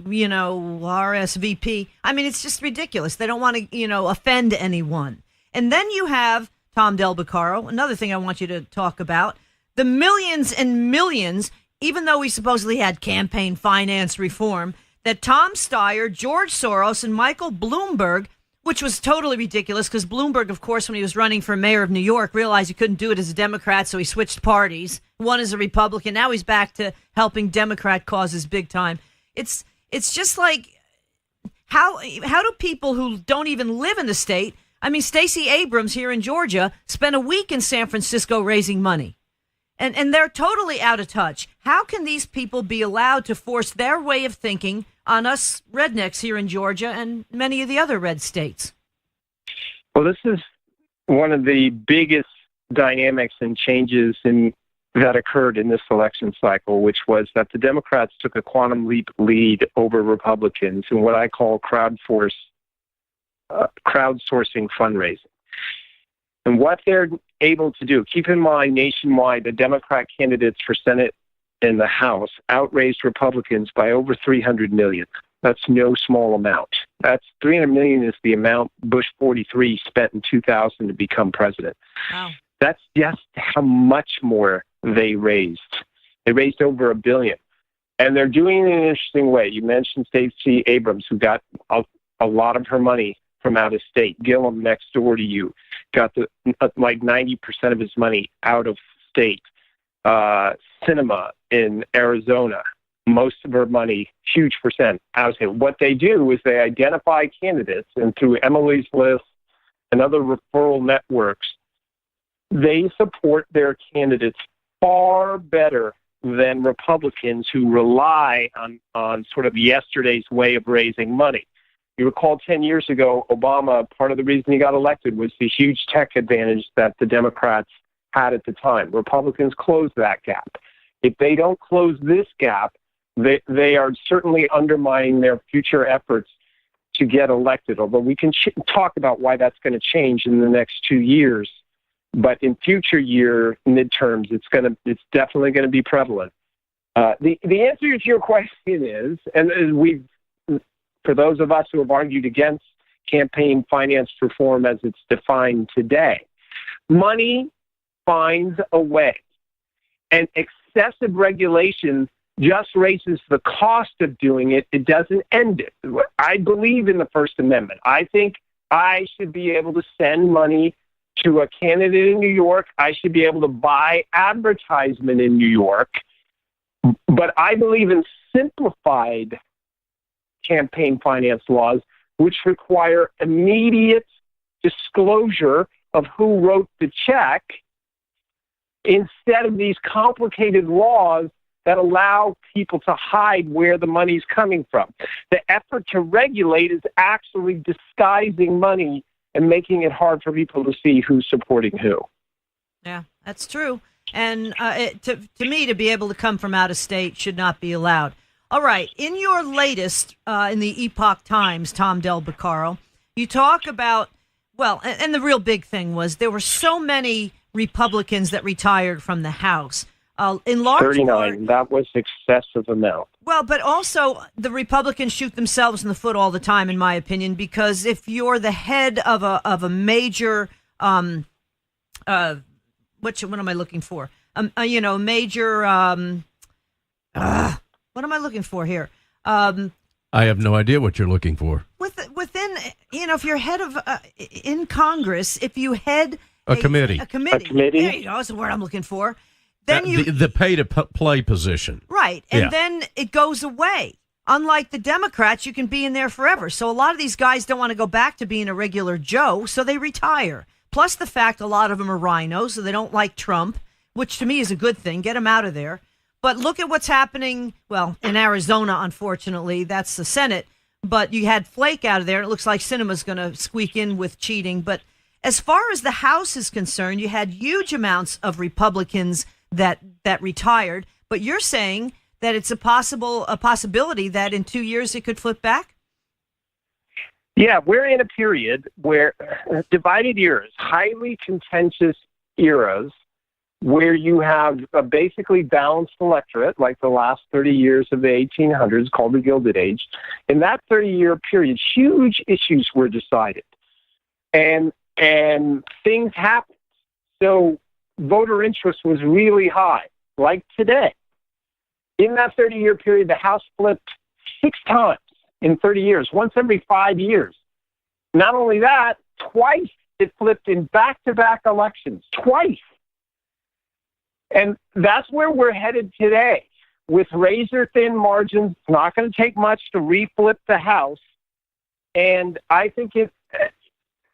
RSVP. I mean, it's just ridiculous. They don't want to, offend anyone. And then you have Tom Del Beccaro, another thing I want you to talk about, the millions and millions, even though we supposedly had campaign finance reform, that Tom Steyer, George Soros, and Michael Bloomberg, which was totally ridiculous because Bloomberg, of course, when he was running for mayor of New York, realized he couldn't do it as a Democrat, so he switched parties. One as a Republican. Now he's back to helping Democrat causes big time. It's just like, how do people who don't even live in the state, I mean, Stacey Abrams here in Georgia spent a week in San Francisco raising money. And they're totally out of touch. How can these people be allowed to force their way of thinking on us rednecks here in Georgia and many of the other red states? Well, this is one of the biggest dynamics and changes that occurred in this election cycle, which was that the Democrats took a quantum leap lead over Republicans in what I call crowdsourcing fundraising. And what they're able to do, keep in mind, nationwide, the Democrat candidates for Senate and the House outraised Republicans by over $300 million. That's no small amount. That's $300 million is the amount Bush 43 spent in 2000 to become president. Wow. That's just how much more they raised. They raised over $1 billion. And they're doing it in an interesting way. You mentioned Stacey Abrams, who got a lot of her money from out of state. Gillum next door to you. got like 90% of his money out of state. Cinema in Arizona, most of her money, huge percent out of state. What they do is they identify candidates, and through Emily's List and other referral networks, they support their candidates far better than Republicans who rely on sort of yesterday's way of raising money. You recall 10 years ago, Obama, part of the reason he got elected was the huge tech advantage that the Democrats had at the time. Republicans closed that gap. If they don't close this gap, they are certainly undermining their future efforts to get elected, although we can talk about why that's going to change in the next 2 years. But in future year midterms, it's definitely going to be prevalent. The answer to your question is, and for those of us who have argued against campaign finance reform as it's defined today, money finds a way, and excessive regulation just raises the cost of doing it. It doesn't end it. I believe in the First Amendment. I think I should be able to send money to a candidate in New York. I should be able to buy advertisement in New York. But I believe in simplified campaign finance laws, which require immediate disclosure of who wrote the check, instead of these complicated laws that allow people to hide where the money's coming from. The effort to regulate is actually disguising money and making it hard for people to see who's supporting who. Yeah, that's true. And to me, to be able to come from out of state should not be allowed. All right. In your latest, in the Epoch Times, Tom Del Beccaro, you talk about, well, and the real big thing was there were so many Republicans that retired from the House. In large 39. part, that was excessive amount. Well, but also the Republicans shoot themselves in the foot all the time, in my opinion, because if you're the head of a major, what am I looking for? Major. What am I looking for here? I have no idea what you're looking for. Within, if you're head of in Congress, if you head a committee, a committee. There you go. That's the word I'm looking for. Then the pay to play position, right? And then it goes away. Unlike the Democrats, you can be in there forever. So a lot of these guys don't want to go back to being a regular Joe, so they retire. Plus the fact a lot of them are rhinos, so they don't like Trump, which to me is a good thing. Get them out of there. But look at what's happening, well, in Arizona, unfortunately. That's the Senate. But you had Flake out of there, and it looks like Sinema's going to squeak in with cheating. But as far as the House is concerned, you had huge amounts of Republicans that retired. But you're saying that it's a possibility that in 2 years it could flip back? Yeah, we're in a period where divided eras, highly contentious eras, where you have a basically balanced electorate, like the last 30 years of the 1800s, called the Gilded Age. In that 30-year period, huge issues were decided, and things happened. So voter interest was really high, like today. In that 30-year period, the House flipped 6 times in 30 years, once every 5 years. Not only that, twice it flipped in back-to-back elections, twice. And that's where we're headed today. With razor-thin margins, it's not going to take much to reflip the House. And I think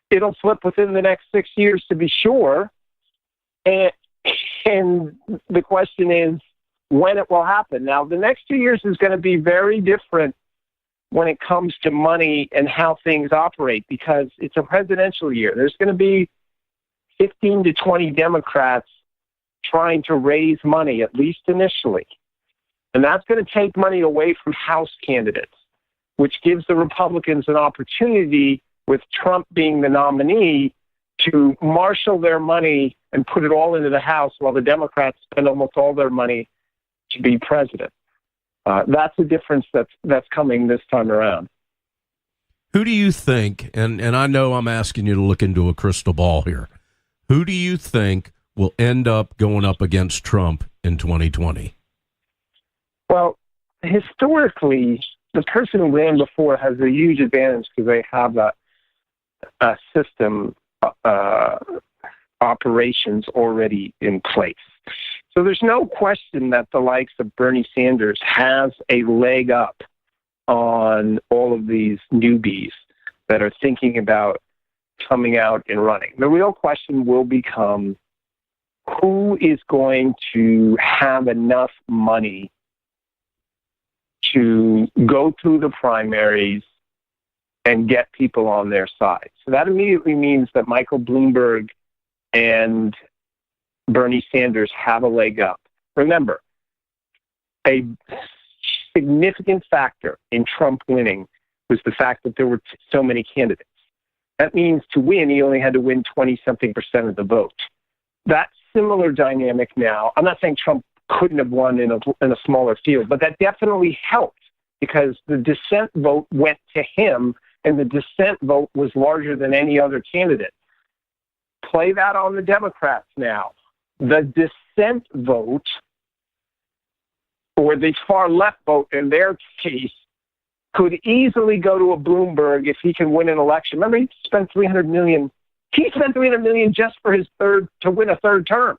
it'll flip within the next 6 years to be sure. And the question is when it will happen. Now, the next 2 years is going to be very different when it comes to money and how things operate, because it's a presidential year. There's going to be 15 to 20 Democrats trying to raise money, at least initially. And that's going to take money away from House candidates, which gives the Republicans an opportunity, with Trump being the nominee, to marshal their money and put it all into the House, while the Democrats spend almost all their money to be president. That's the difference that's coming this time around. Who do you think, and I know I'm asking you to look into a crystal ball here, who do you think will end up going up against Trump in 2020? Well, historically, the person who ran before has a huge advantage because they have a system operations already in place. So there's no question that the likes of Bernie Sanders has a leg up on all of these newbies that are thinking about coming out and running. The real question will become, who is going to have enough money to go through the primaries and get people on their side? So that immediately means that Michael Bloomberg and Bernie Sanders have a leg up. Remember, a significant factor in Trump winning was the fact that there were so many candidates. That means to win, he only had to win 20-something% of the vote. That similar dynamic now, I'm not saying Trump couldn't have won in a smaller field, but that definitely helped because the dissent vote went to him, and the dissent vote was larger than any other candidate. Play that on the Democrats now. The dissent vote, or the far left vote in their case, could easily go to a Bloomberg if he can win an election. Remember, he spent $300 million. He spent $300 million just for to win a third term.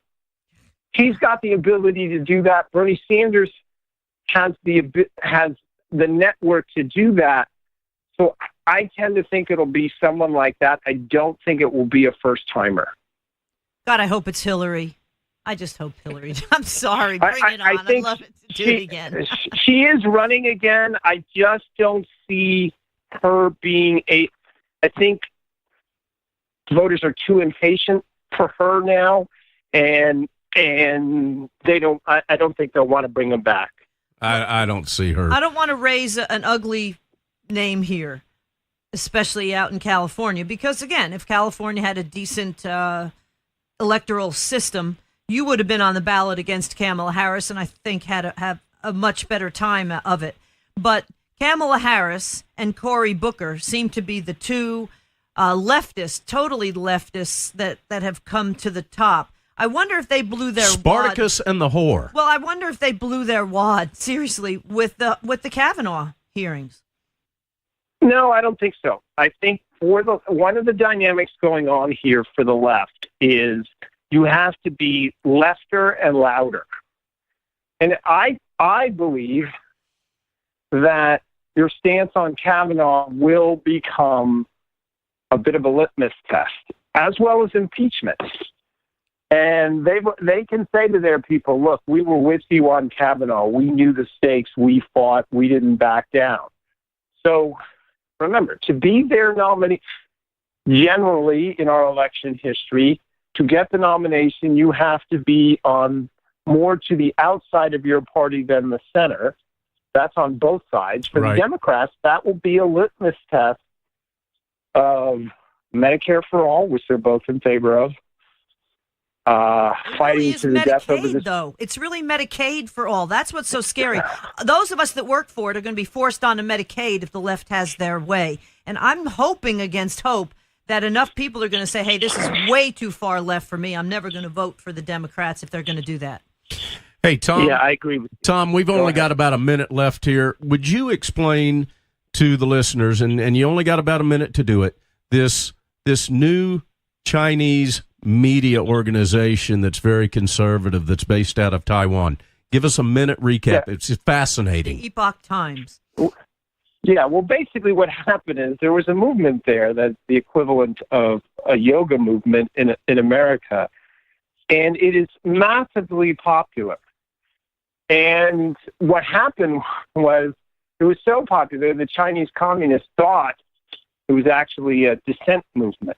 He's got the ability to do that. Bernie Sanders has the network to do that. So I tend to think it'll be someone like that. I don't think it will be a first-timer. God, I hope it's Hillary. I just hope Hillary. I'm sorry. Bring it on. I'd love it to do it again. She is running again. I just don't see her being I think voters are too impatient for her now, and they don't. I don't think they'll want to bring them back. I don't see her. I don't want to raise an ugly name here, especially out in California, because again, if California had a decent electoral system, you would have been on the ballot against Kamala Harris, and I think have a much better time of it. But Kamala Harris and Cory Booker seem to be the two totally leftists that have come to the top. I wonder if they blew their Spartacus wad. and the whore. Well, I wonder if they blew their wad seriously with the Kavanaugh hearings. No, I don't think so. I think one of the dynamics going on here for the left is you have to be lefter and louder. And I believe that your stance on Kavanaugh will become a bit of a litmus test, as well as impeachment. And they can say to their people, look, we were with you on Kavanaugh. We knew the stakes. We fought. We didn't back down. So remember, to be their nominee, generally in our election history, to get the nomination, you have to be on more to the outside of your party than the center. That's on both sides. For the Democrats, that will be a litmus test of Medicare for all, which they're both in favor of. Fighting to the death over this. Though it's really Medicaid for all. That's what's so scary. Those of us that work for it are going to be forced onto Medicaid if the left has their way. And I'm hoping against hope that enough people are going to say, hey, this is way too far left for me. I'm never going to vote for the Democrats if they're going to do that. Hey, Tom. Yeah, I agree with you. Tom, we've only got about a minute left here. Would you explain to the listeners, and you only got about a minute to do it, this new Chinese media organization that's very conservative, that's based out of Taiwan? Give us a minute recap. Yeah. It's fascinating. The Epoch Times. Yeah, well, basically what happened is there was a movement there that's the equivalent of a yoga movement in America, and it is massively popular. And what happened was it was so popular, the Chinese communists thought it was actually a dissent movement,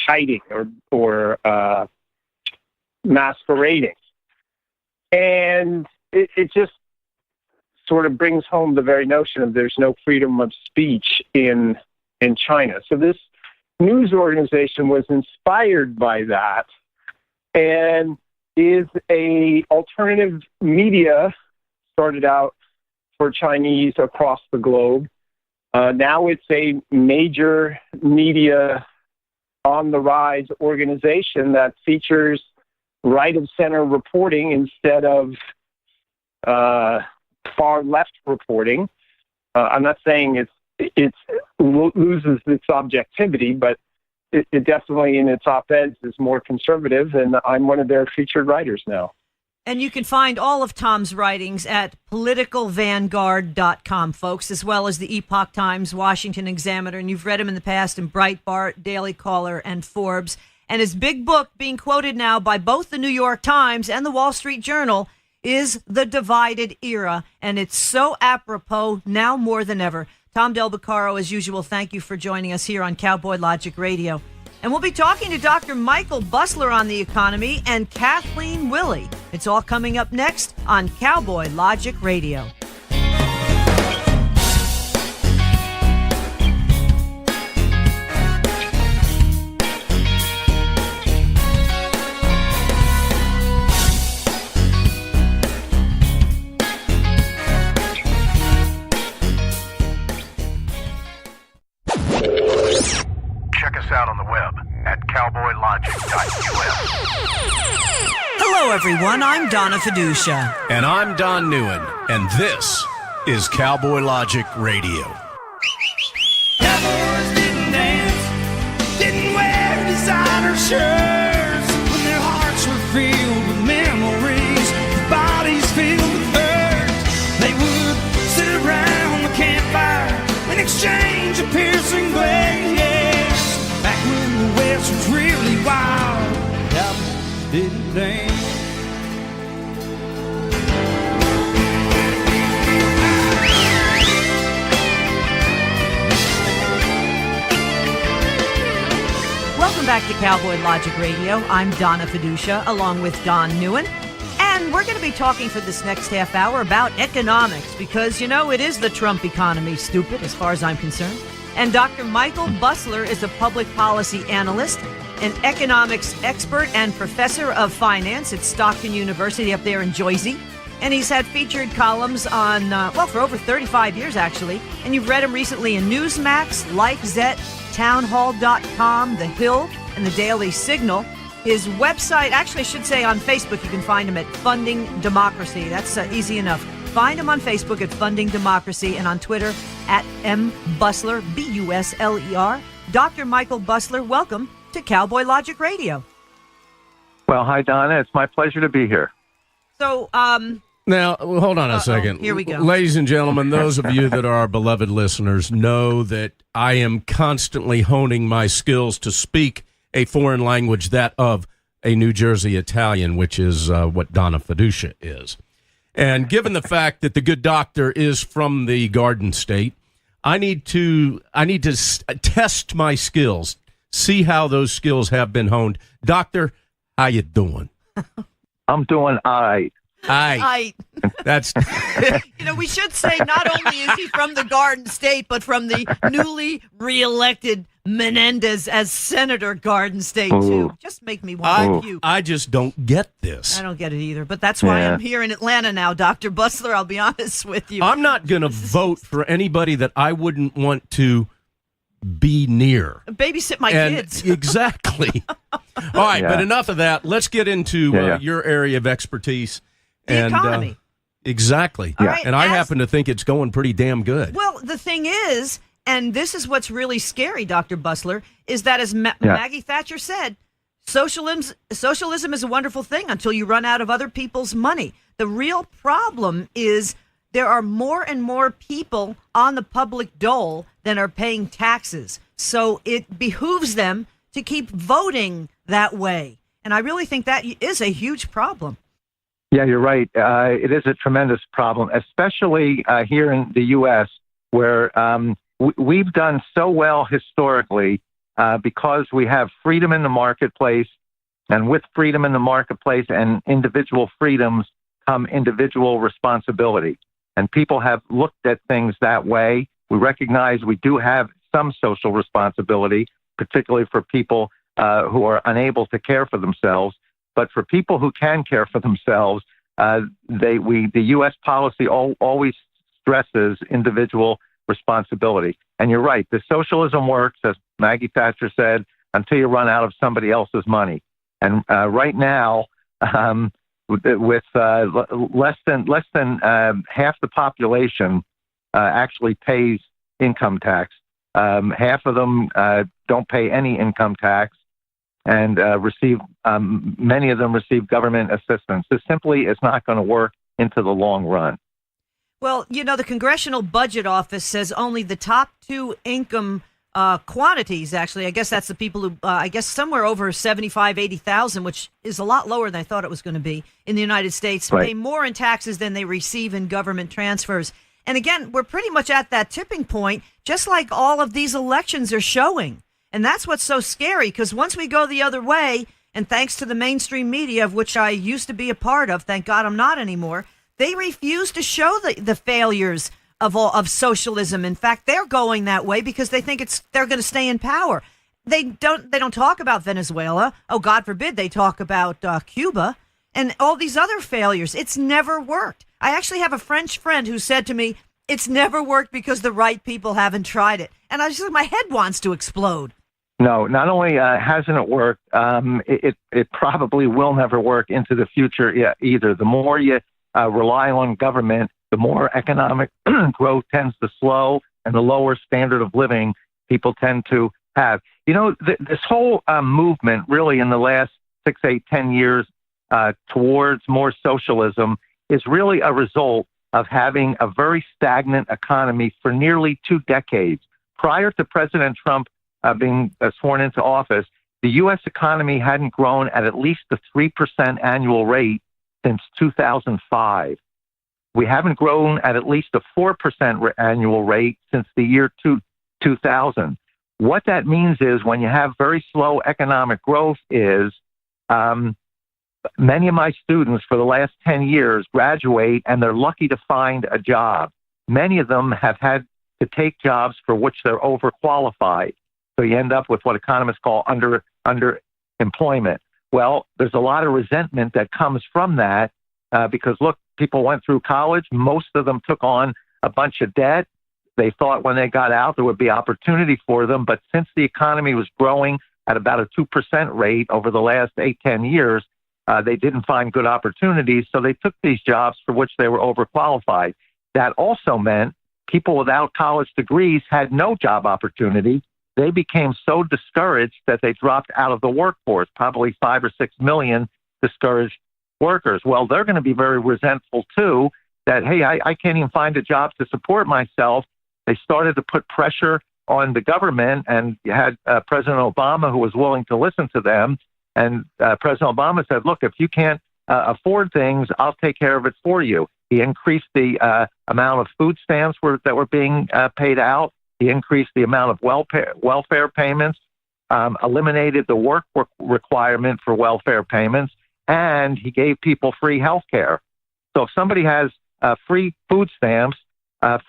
hiding or masquerading. And it just sort of brings home the very notion of there's no freedom of speech in China. So this news organization was inspired by that and is a alternative media, started out for Chinese across the globe. Now it's a major media on the rise organization that features right of center reporting instead of far left reporting. I'm not saying it loses its objectivity, but it definitely in its op-eds is more conservative, and I'm one of their featured writers now. And you can find all of Tom's writings at politicalvanguard.com, folks, as well as the Epoch Times, Washington Examiner, and you've read him in the past in Breitbart, Daily Caller, and Forbes. And his big book, being quoted now by both the New York Times and the Wall Street Journal, is The Divided Era, and it's so apropos now more than ever. Tom Del Beccaro, as usual, thank you for joining us here on Cowboy Logic Radio. And we'll be talking to Dr. Michael BUSLER on the economy and Kathleen Willey. It's all coming up next on Cowboy Logic Radio. Check us out on the web at cowboylogic.us. Hello, everyone. I'm Donna Fiducia. And I'm Don Neuen, and this is Cowboy Logic Radio. Cowboys didn't dance, didn't wear designer shirts. When their hearts were filled with memories, their bodies filled with hurt. They would sit around the campfire and exchange a piercing glare. Back when the West was really wild, cowboys didn't dance. Welcome back to Cowboy Logic Radio. I'm Donna Fiducia, along with Don Neuen. And we're going to be talking for this next half hour about economics, because, you know, it is the Trump economy, stupid, as far as I'm concerned. And Dr. Michael BUSLER is a public policy analyst, an economics expert, and professor of finance at Stockton University up there in Jersey. And he's had featured columns on, for over 35 years, actually. And you've read him recently in Newsmax, LifeZette, townhall.com, The Hill, and the Daily Signal. His website, actually, I should say on Facebook, you can find him at Funding Democracy. That's easy enough. Find him on Facebook at Funding Democracy and on Twitter at mbusler, BUSLER. Dr. Michael BUSLER, welcome to Cowboy Logic Radio. Well, hi, Donna. It's my pleasure to be here. So, Now, hold on a second. Here we go. Ladies and gentlemen, those of you that are our beloved listeners know that I am constantly honing my skills to speak a foreign language, that of a New Jersey Italian, which is what Donna Fiducia is. And given the fact that the good doctor is from the Garden State, I need to test my skills, see how those skills have been honed. Doctor, how you doing? I'm doing all right. That's we should say not only is he from the Garden State, but from the newly reelected Menendez as Senator Garden State, too. Just make me want to puke. I just don't get this. I don't get it either, but that's why I'm here in Atlanta now, Dr. BUSLER. I'll be honest with you. I'm not going to vote for anybody that I wouldn't want to be near. Babysit my kids. Exactly. All right, but enough of that. Let's get into your area of expertise. The economy. Exactly. Yeah. Right, and I happen to think it's going pretty damn good. Well, the thing is, and this is what's really scary, Dr. BUSLER, is that as Maggie Thatcher said, socialism is a wonderful thing until you run out of other people's money. The real problem is there are more and more people on the public dole than are paying taxes. So it behooves them to keep voting that way. And I really think that is a huge problem. Yeah, you're right. It is a tremendous problem, especially here in the U.S., where we've done so well historically because we have freedom in the marketplace. And with freedom in the marketplace and individual freedoms come individual responsibility. And people have looked at things that way. We recognize we do have some social responsibility, particularly for people who are unable to care for themselves. But for people who can care for themselves, the U.S. policy always stresses individual responsibility. And you're right, the socialism works, as Maggie Thatcher said, until you run out of somebody else's money. And right now, with less than half the population actually pays income tax. Half of them don't pay any income tax and receive many of them receive government assistance. This simply is not going to work into the long run. Well, the Congressional Budget Office says only the top two income quantities, actually, I guess that's the people who, I guess somewhere over 75, 80,000, which is a lot lower than I thought it was going to be in the United States, right, pay more in taxes than they receive in government transfers. And again, we're pretty much at that tipping point, just like all of these elections are showing. And that's what's so scary, because once we go the other way, and thanks to the mainstream media, of which I used to be a part of, thank God I'm not anymore, they refuse to show the failures of socialism. In fact, they're going that way because they think they're going to stay in power. They don't talk about Venezuela. Oh, God forbid they talk about Cuba and all these other failures. It's never worked. I actually have a French friend who said to me, it's never worked because the right people haven't tried it. And I just, my head wants to explode. No, not only hasn't it worked, it probably will never work into the future either. The more you rely on government, the more economic growth tends to slow, and the lower standard of living people tend to have. This whole movement really in the last 6, 8, 10 years towards more socialism is really a result of having a very stagnant economy for nearly 2 decades. Prior to President Trump being sworn into office, the U.S. economy hadn't grown at least a 3% annual rate since 2005. We haven't grown at least a 4% annual rate since the year 2000. What that means is when you have very slow economic growth is many of my students for the last 10 years graduate and they're lucky to find a job. Many of them have had to take jobs for which they're overqualified. So you end up with what economists call underemployment. Well, there's a lot of resentment that comes from that because, look, people went through college. Most of them took on a bunch of debt. They thought when they got out there would be opportunity for them. But since the economy was growing at about a 2% rate over the last 8, 10 years, they didn't find good opportunities. So they took these jobs for which they were overqualified. That also meant people without college degrees had no job opportunity. They became so discouraged that they dropped out of the workforce, probably 5 or 6 million discouraged workers. Well, they're going to be very resentful, too, that, hey, I can't even find a job to support myself. They started to put pressure on the government, and you had President Obama who was willing to listen to them. And President Obama said, look, if you can't afford things, I'll take care of it for you. He increased the amount of food stamps that were being paid out. He increased the amount of welfare payments, eliminated the work requirement for welfare payments, and he gave people free health care. So if somebody has free food stamps,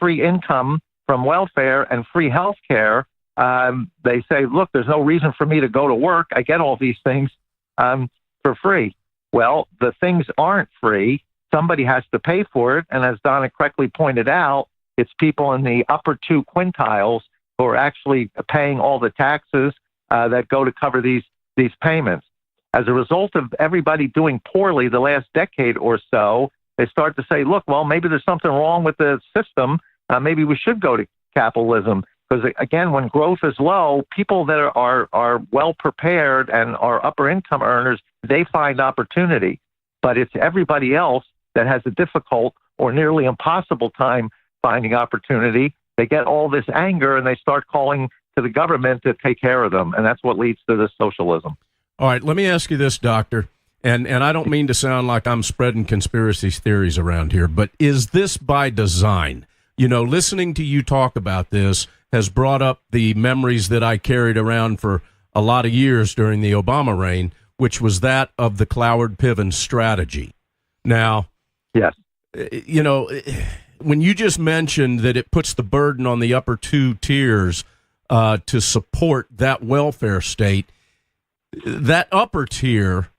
free income from welfare, and free health care, they say, look, there's no reason for me to go to work. I get all these things for free. Well, the things aren't free. Somebody has to pay for it. And as Donna correctly pointed out, it's people in the upper 2 quintiles who are actually paying all the taxes that go to cover these payments. As a result of everybody doing poorly the last decade or so, they start to say, look, well, maybe there's something wrong with the system. Maybe we should go to capitalism. Because, again, when growth is low, people that are well prepared and are upper income earners, they find opportunity. But it's everybody else that has a difficult or nearly impossible time finding opportunity. They get all this anger and they start calling to the government to take care of them. And that's what leads to this socialism. All right, let me ask you this, Doctor, and I don't mean to sound like I'm spreading conspiracy theories around here, but is this by design? Listening to you talk about this has brought up the memories that I carried around for a lot of years during the Obama reign, which was that of the Cloward-Piven strategy. Now, yes, when you just mentioned that it puts the burden on the upper 2 tiers to support that welfare state, that upper tier,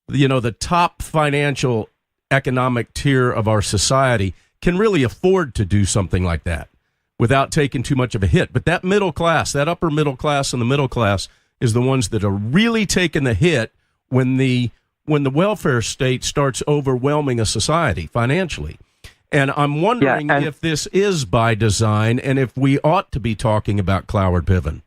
the top financial economic tier of our society can really afford to do something like that without taking too much of a hit. But that middle class, that upper middle class and the middle class is the ones that are really taking the hit when the welfare state starts overwhelming a society financially. And I'm wondering if this is by design and if we ought to be talking about Cloward-Piven.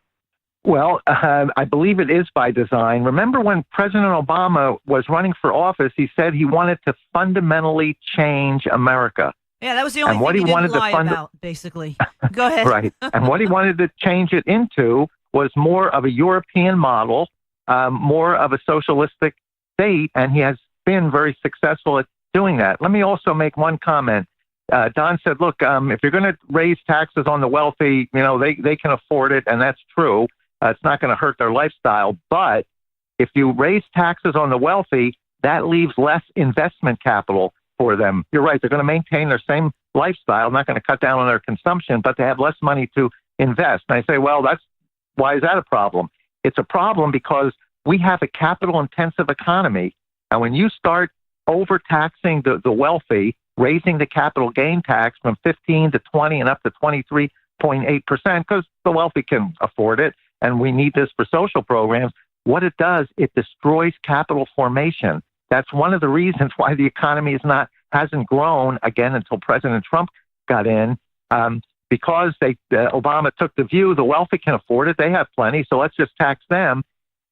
Well, I believe it is by design. Remember when President Obama was running for office, he said he wanted to fundamentally change America. Yeah, that was the only And thing what he he didn't wanted to lie fund- about, basically. Go ahead. Right. And what he wanted to change it into was more of a European model, more of a socialistic state, and he has been very successful at doing that. Let me also make one comment. Don said, look, if you're going to raise taxes on the wealthy, they can afford it, and that's true. It's not going to hurt their lifestyle. But if you raise taxes on the wealthy, that leaves less investment capital for them. You're right. They're going to maintain their same lifestyle, not going to cut down on their consumption, but they have less money to invest. And I say, well, why is that a problem? It's a problem because we have a capital-intensive economy. And when you start overtaxing the wealthy, raising the capital gain tax from 15 to 20 and up to 23.8%, because the wealthy can afford it, and we need this for social programs, what it does, it destroys capital formation. That's one of the reasons why the economy hasn't grown again until President Trump got in, because Obama took the view the wealthy can afford it, they have plenty, so let's just tax them.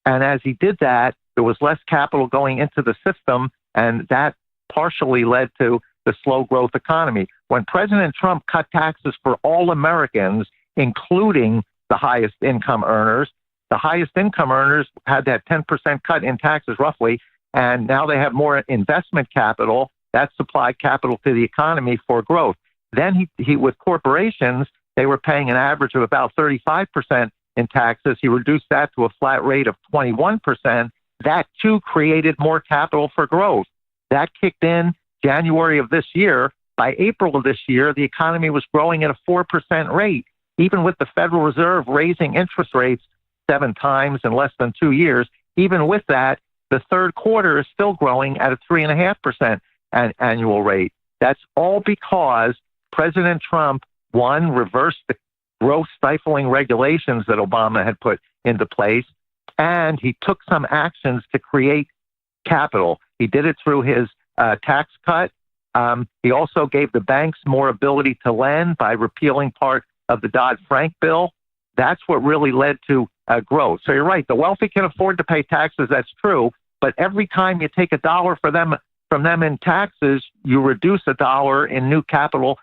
And as he did that, there was less capital going into the system, and that partially led to the slow growth economy. When President Trump cut taxes for all Americans, including the highest income earners, the highest income earners had that 10% cut in taxes roughly, and now they have more investment capital. That supplied capital to the economy for growth. Then he with corporations, they were paying an average of about 35% in taxes. He reduced that to a flat rate of 21%. That too created more capital for growth. That kicked in January of this year. By April of this year, the economy was growing at a 4% rate. Even with the Federal Reserve raising interest rates 7 times in less than 2 years, even with that, the third quarter is still growing at a 3.5% annual rate. That's all because President Trump, one, reversed the growth stifling regulations that Obama had put into place, and he took some actions to create capital. He did it through his tax cut. He also gave the banks more ability to lend by repealing part of the Dodd-Frank bill. That's what really led to growth. So you're right. The wealthy can afford to pay taxes. That's true. But every time you take $1 from them in taxes, you reduce $1 in new capital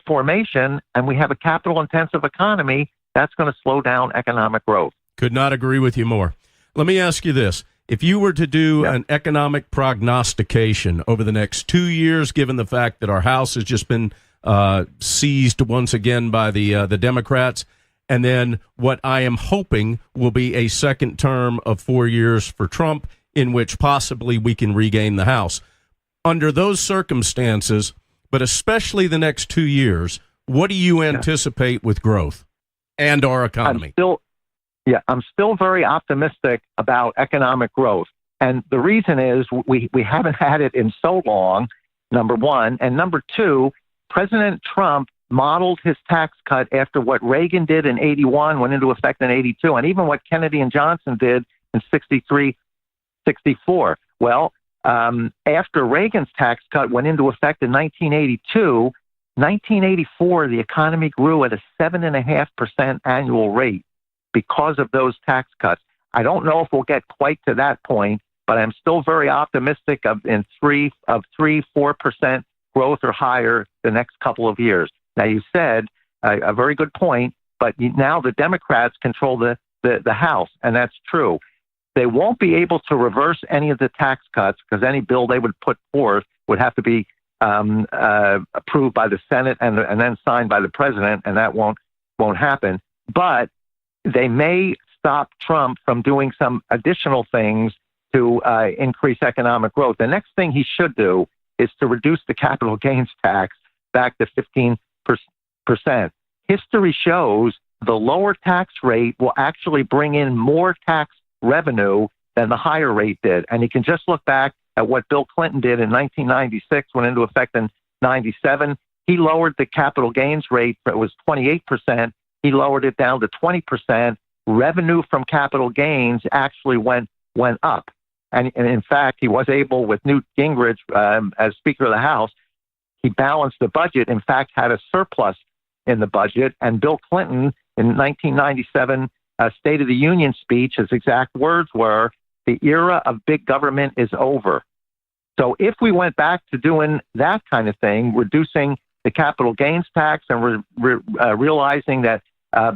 formation, and we have a capital-intensive economy. That's going to slow down economic growth. Could not agree with you more. Let me ask you this. If you were to do an economic prognostication over the next 2 years, given the fact that our House has just been seized once again by the Democrats, and then what I am hoping will be a second term of 4 years for Trump, in which possibly we can regain the House. Under those circumstances, but especially the next 2 years, what do you anticipate with growth and our economy? I'm still very optimistic about economic growth. And the reason is we haven't had it in so long, number one. And number two, President Trump modeled his tax cut after what Reagan did in 81, went into effect in 82, and even what Kennedy and Johnson did in 63, 64. Well, after Reagan's tax cut went into effect in 1982, 1984, the economy grew at a 7.5% annual rate because of those tax cuts. I don't know if we'll get quite to that point, but I'm still very optimistic of 3-4% growth or higher the next couple of years. Now, you said a very good point, but now the Democrats control the House, and that's true. They won't be able to reverse any of the tax cuts because any bill they would put forth would have to be approved by the Senate and then signed by the president, and that won't happen. But they may stop Trump from doing some additional things to increase economic growth. The next thing he should do is to reduce the capital gains tax back to 15%. History shows the lower tax rate will actually bring in more tax revenue than the higher rate did. And you can just look back at what Bill Clinton did in 1996, went into effect in 97. He lowered the capital gains rate. It was 28%. He lowered it down to 20%. Revenue from capital gains actually went up. And in fact, he was able, with Newt Gingrich as Speaker of the House, he balanced the budget, in fact, had a surplus in the budget. And Bill Clinton in 1997 State of the Union speech, his exact words were, "The era of big government is over." So if we went back to doing that kind of thing, reducing the capital gains tax and realizing that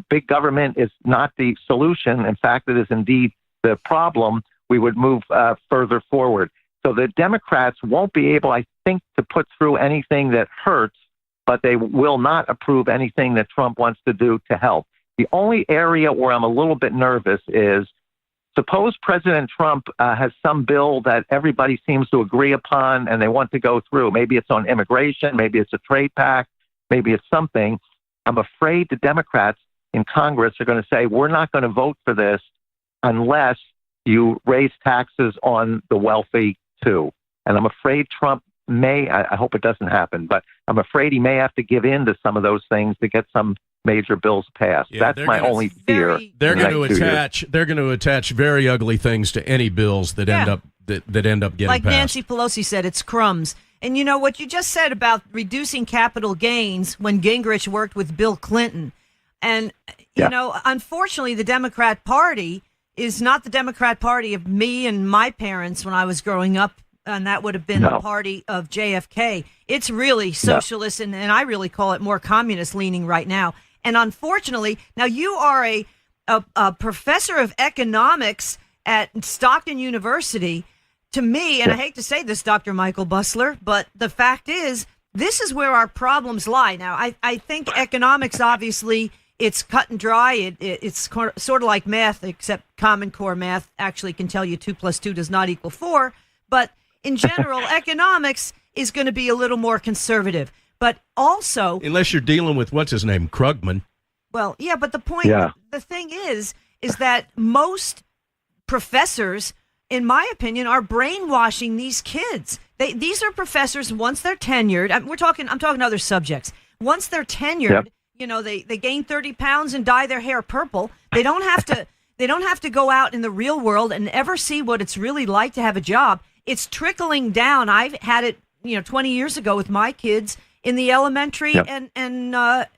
big government is not the solution, in fact, it is indeed the problem, we would move further forward. So the Democrats won't be able, I think, to put through anything that hurts, but they will not approve anything that Trump wants to do to help. The only area where I'm a little bit nervous is, suppose President Trump has some bill that everybody seems to agree upon and they want to go through. Maybe it's on immigration, maybe it's a trade pact, maybe it's something. I'm afraid the Democrats in Congress are going to say, we're not going to vote for this unless you raise taxes on the wealthy too. And I'm afraid Trump may, I hope it doesn't happen, but I'm afraid he may have to give in to some of those things to get some major bills passed. Yeah, that's my only fear. They're going to attach very ugly things to any bills that end up that end up getting like passed. Nancy Pelosi said, it's crumbs. And you know what you just said about reducing capital gains when Gingrich worked with Bill Clinton. And, you know, unfortunately, the Democrat Party is not the Democrat Party of me and my parents when I was growing up, and that would have been the party of JFK. It's really socialist, and I really call it more communist leaning right now. And unfortunately, now you are a professor of economics at Stockton University. To me, and I hate to say this, Dr. Michael Busler, but the fact is, this is where our problems lie. Now, I think economics, obviously, it's cut and dry. It's sort of like math, except Common Core math actually can tell you 2 + 2 does not equal 4. But in general, economics is going to be a little more conservative. But also, unless you're dealing with what's his name, Krugman. Well, yeah, but the thing is that most professors, in my opinion, are brainwashing these kids. These are professors, once they're tenured. I'm talking other subjects. Once they're tenured, you know, they gain 30 pounds and dye their hair purple. They don't have to. They don't have to go out in the real world and ever see what it's really like to have a job. It's trickling down. I've had it, 20 years ago with my kids in the elementary and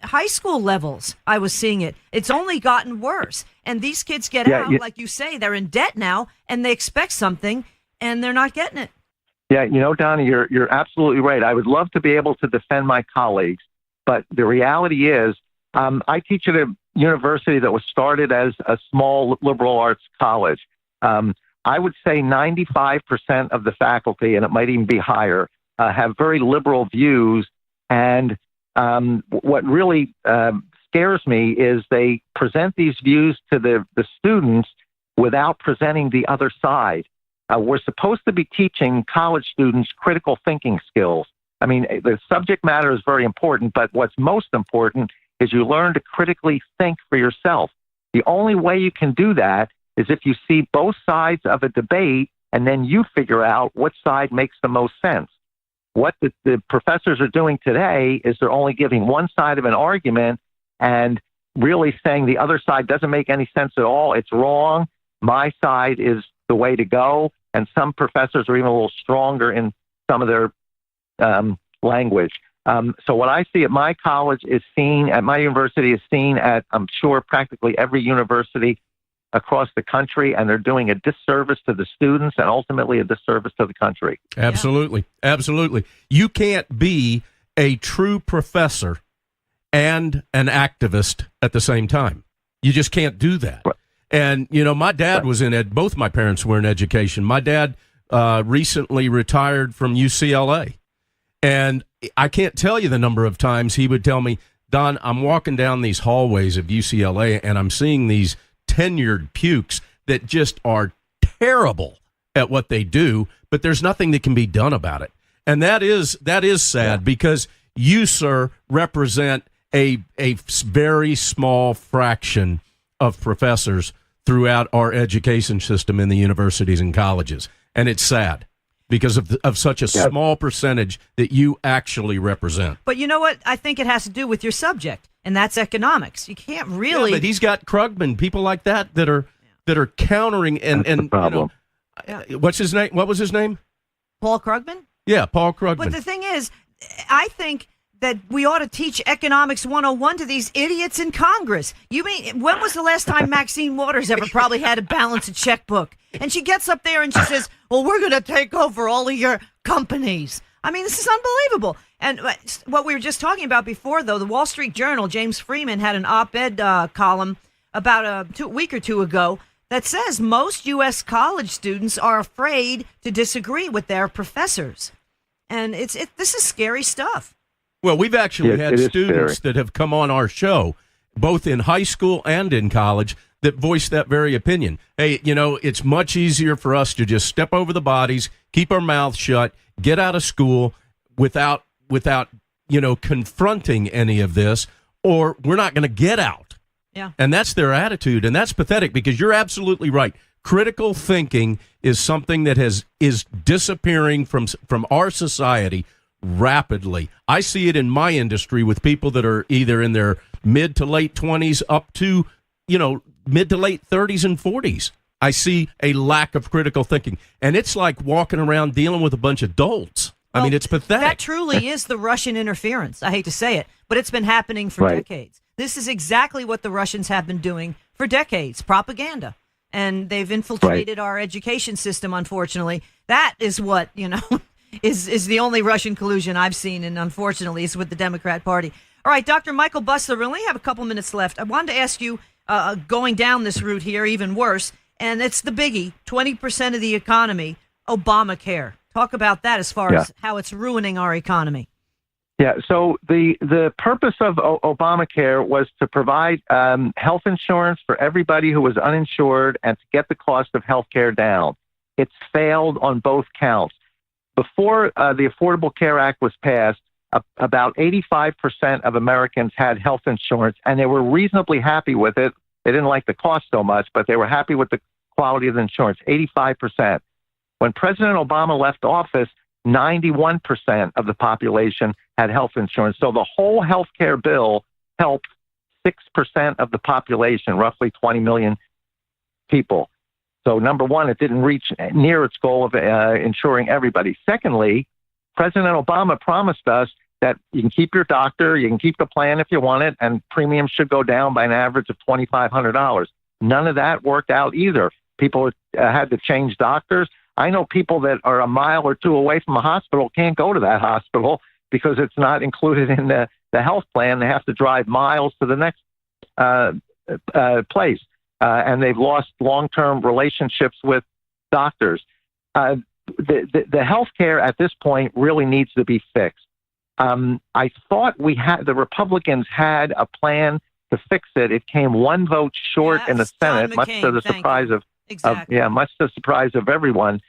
high school levels. I was seeing it. It's only gotten worse. And these kids get out, like you say, they're in debt now, and they expect something, and they're not getting it. Yeah, Donna, you're absolutely right. I would love to be able to defend my colleagues, but the reality is I teach at a university that was started as a small liberal arts college. I would say 95% of the faculty, and it might even be higher, have very liberal views. And what really scares me is they present these views to the students without presenting the other side. We're supposed to be teaching college students critical thinking skills. I mean, the subject matter is very important, but what's most important is you learn to critically think for yourself. The only way you can do that is if you see both sides of a debate and then you figure out what side makes the most sense. What the professors are doing today is they're only giving one side of an argument and really saying the other side doesn't make any sense at all. It's wrong. My side is the way to go. And some professors are even a little stronger in some of their language. So what I see at my college is seen, at my university is seen at, I'm sure, practically every university across the country, and they're doing a disservice to the students and ultimately a disservice to the country. Absolutely. Absolutely. You can't be a true professor and an activist at the same time. You just can't do that. Right. And, my dad was both my parents were in education. My dad recently retired from UCLA. And I can't tell you the number of times he would tell me, Don, I'm walking down these hallways of UCLA and I'm seeing these tenured pukes that just are terrible at what they do, but there's nothing that can be done about it. And that is sad because you, sir, represent a very small fraction of professors throughout our education system in the universities and colleges. And it's sad because of such a small percentage that you actually represent. But you know what? I think it has to do with your subject, and that's economics. You can't really. Yeah, but he's got Krugman, people like that are countering and the problem. What's his name? What was his name? Paul Krugman? Yeah, Paul Krugman. But the thing is, I think that we ought to teach Economics 101 to these idiots in Congress. You mean, when was the last time Maxine Waters ever probably had to balance a checkbook? And she gets up there and she says, well, we're going to take over all of your companies. I mean, this is unbelievable. And what we were just talking about before, though, the Wall Street Journal, James Freeman had an op-ed column about a week or two ago that says most U.S. college students are afraid to disagree with their professors. And this is scary stuff. Well, we've actually had students that have come on our show, both in high school and in college, that voiced that very opinion. Hey, it's much easier for us to just step over the bodies, keep our mouths shut, get out of school without confronting any of this, or we're not going to get out. Yeah. And that's their attitude, and that's pathetic because you're absolutely right. Critical thinking is something that is disappearing from our society rapidly. I see it in my industry with people that are either in their mid to late 20s up to, mid to late 30s and 40s. I see a lack of critical thinking, and it's like walking around dealing with a bunch of dolts. I mean, it's pathetic. That truly is the Russian interference. I hate to say it, but it's been happening for decades. This is exactly what the Russians have been doing for decades, propaganda. And they've infiltrated our education system, unfortunately. That is what, is the only Russian collusion I've seen, and unfortunately it's with the Democrat Party. All right, Dr. Michael Busler, we only have a couple minutes left. I wanted to ask you, going down this route here, even worse, and it's the biggie, 20% of the economy, Obamacare. Talk about that as far as how it's ruining our economy. Yeah, so the purpose of Obamacare was to provide health insurance for everybody who was uninsured and to get the cost of health care down. It's failed on both counts. Before the Affordable Care Act was passed, about 85% of Americans had health insurance, and they were reasonably happy with it. They didn't like the cost so much, but they were happy with the quality of the insurance, 85%. When President Obama left office, 91% of the population had health insurance. So the whole health care bill helped 6% of the population, roughly 20 million people. So number one, it didn't reach near its goal of insuring everybody. Secondly, President Obama promised us that you can keep your doctor, you can keep the plan if you want it, and premiums should go down by an average of $2,500. None of that worked out either. People had to change doctors. I know people that are a mile or two away from a hospital can't go to that hospital because it's not included in the health plan. They have to drive miles to the next place, and they've lost long-term relationships with doctors. The health care at this point really needs to be fixed. I thought the Republicans had a plan to fix it. It came one vote short in the Senate, much to the surprise of everyone.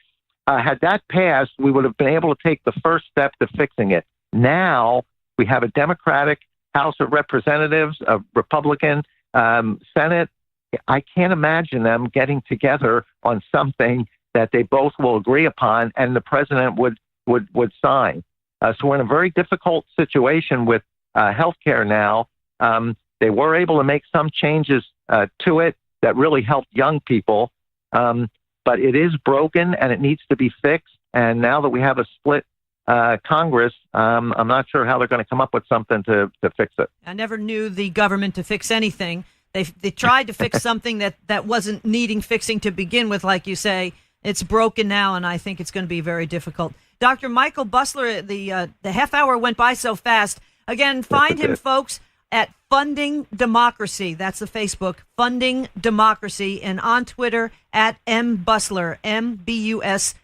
Had that passed, we would have been able to take the first step to fixing it. Now we have a Democratic House of Representatives, a Republican Senate. I can't imagine them getting together on something that they both will agree upon and the president would sign. So we're in a very difficult situation with health care now. They were able to make some changes to it that really helped young people. But it is broken and it needs to be fixed. And now that we have a split Congress, I'm not sure how they're going to come up with something to fix it. I never knew the government to fix anything. They tried to fix something that wasn't needing fixing to begin with, like you say. It's broken now, and I think it's going to be very difficult. Dr. Michael Busler, the half hour went by so fast. Again, find him, folks, at Funding Democracy. That's the Facebook, Funding Democracy, and on Twitter at mbusler, MBUSLER.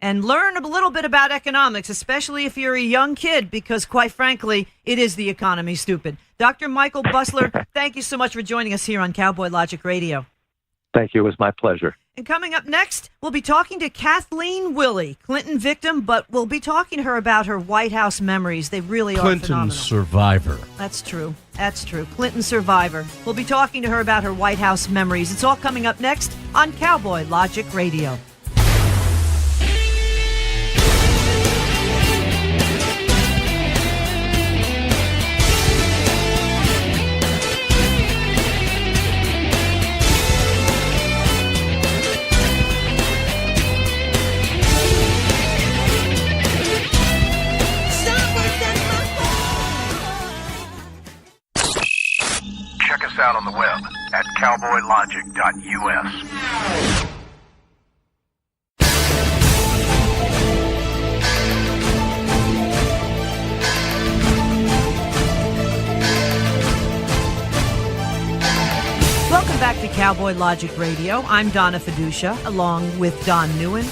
And learn a little bit about economics, especially if you're a young kid, because quite frankly, it is the economy, stupid. Dr. Michael Busler, thank you so much for joining us here on Cowboy Logic Radio. Thank you. It was my pleasure. And coming up next, we'll be talking to Kathleen Willey, Clinton victim, but we'll be talking to her about her White House memories. They really are phenomenal. Clinton survivor. That's true. That's true. Clinton survivor. We'll be talking to her about her White House memories. It's all coming up next on Cowboy Logic Radio. cowboylogic.us. Welcome back to Cowboy Logic Radio. I'm Donna Fiducia, along with Don NEUEN.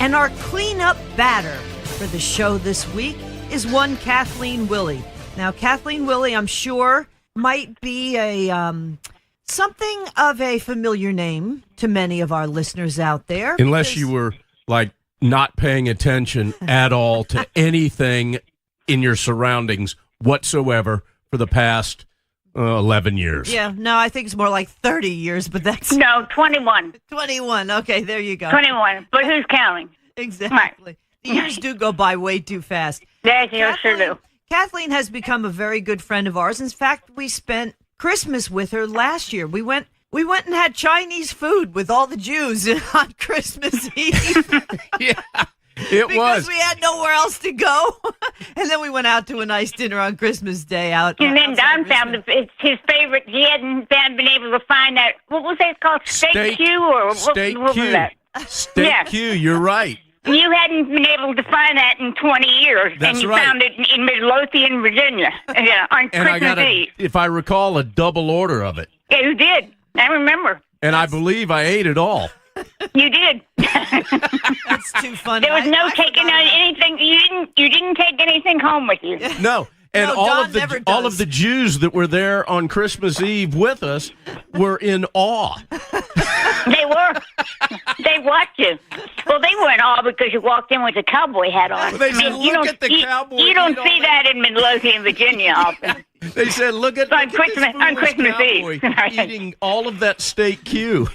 And our cleanup batter for the show this week is one Kathleen Willie. Now, Kathleen Willie, I'm sure, might be a something of a familiar name to many of our listeners out there. Unless you were, like, not paying attention at all to anything in your surroundings whatsoever for the past 11 years. Yeah, no, I think it's more like 30 years, but that's... No, 21. 21, okay, there you go. 21, but who's counting? Exactly. The years do go by way too fast. Yes, you sure do. Kathleen has become a very good friend of ours. In fact, we spent Christmas with her last year. We went and had Chinese food with all the Jews on Christmas Eve. Yeah, it because was. we had nowhere else to go. And then we went out to a nice dinner on Christmas Day out. And then Don found it's his favorite. He hadn't been able to find that. What was that called? Steak Q? Or Steak what Q. was that? Steak Yeah. Q, you're right. You hadn't been able to find that in 20 years. That's and you right. found it in Midlothian, Virginia, on And I Christmas got, Eve. if I recall, a double order of it. Yeah, you did. I remember. And I believe I ate it all. You did. That's too funny. There was no I taking forgot on anything. You didn't take anything home with you. No. And No, all Don of never all does. of the Jews that were there on Christmas Eve with us were in awe. They were. They watched you. Well, they weren't all because you walked in with a cowboy hat on. They said, you "Look don't- at the you, cowboy You don't eat all see that in Midlothian, Virginia often. They said, look at, On look at Christmas- this on foolish Christmas cowboy Eve. eating all of that steak Q.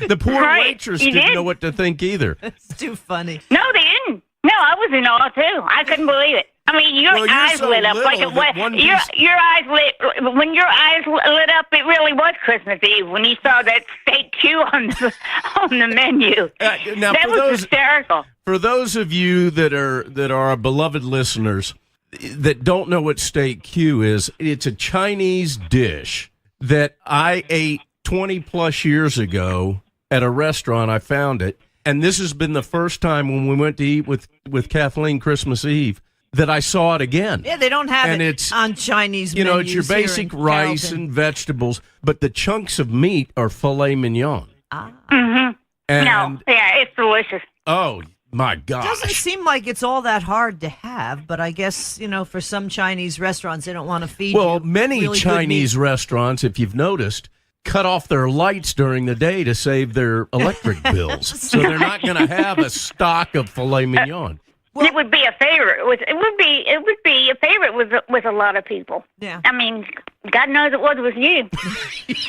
The poor Right, waitress he didn't did. know what to think either. It's too funny. No, they didn't. No, I was in awe, too. I couldn't believe it. I mean, your Well, you're eyes so lit up like little it that was. one Your piece- eyes lit when your eyes lit up. It really was Christmas Eve when you saw that steak Q on the menu. Now, That for was those hysterical. for those of you that are our beloved listeners that don't know what steak Q is, it's a Chinese dish that I ate 20 plus years ago at a restaurant. I found it, and this has been the first time when we went to eat with Kathleen Christmas Eve that I saw it again. Yeah, they don't have And it it's, on Chinese You know, it's menus your here basic in rice Carrollton. and vegetables, but the chunks of meat are filet mignon. Mm-hmm. And No, yeah, it's delicious. oh my It doesn't gosh. seem like it's all that hard to have, but I guess, for some Chinese restaurants, they don't want to feed Well, you many really good Chinese meat. restaurants, if you've noticed, cut off their lights during the day to save their electric bills. So they're not going to have a stock of filet mignon. Well- It would be a favorite. It would be a favorite with a lot of people. Yeah. I mean, God knows it was with you.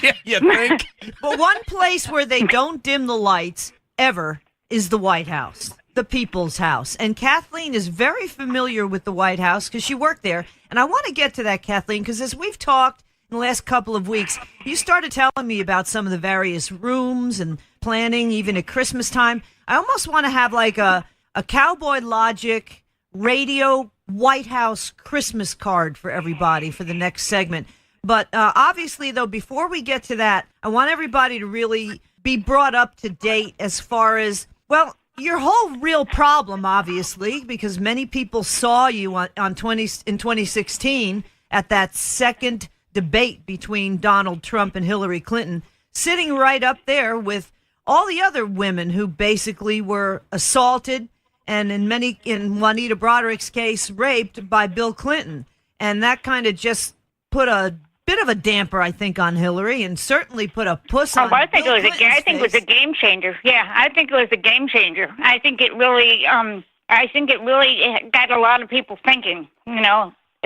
Yeah, you think? But one place where they don't dim the lights ever is the White House, the People's House. And Kathleen is very familiar with the White House because she worked there. And I want to get to that, Kathleen, because as we've talked in the last couple of weeks, you started telling me about some of the various rooms and planning, even at Christmas time. I almost want to have like a Cowboy Logic radio White House Christmas card for everybody for the next segment. But obviously, though, before we get to that, I want everybody to really be brought up to date as far as, well, your whole real problem, obviously, because many people saw you in 2016 at that second debate between Donald Trump and Hillary Clinton, sitting right up there with all the other women who basically were assaulted and in Juanita Broderick's case, raped by Bill Clinton. And that kind of just put a bit of a damper, I think, on Hillary, and certainly put a puss on I think Bill it was Clinton's I think it was a face. game changer. Yeah, I think it was a game changer. I think it really got a lot of people thinking.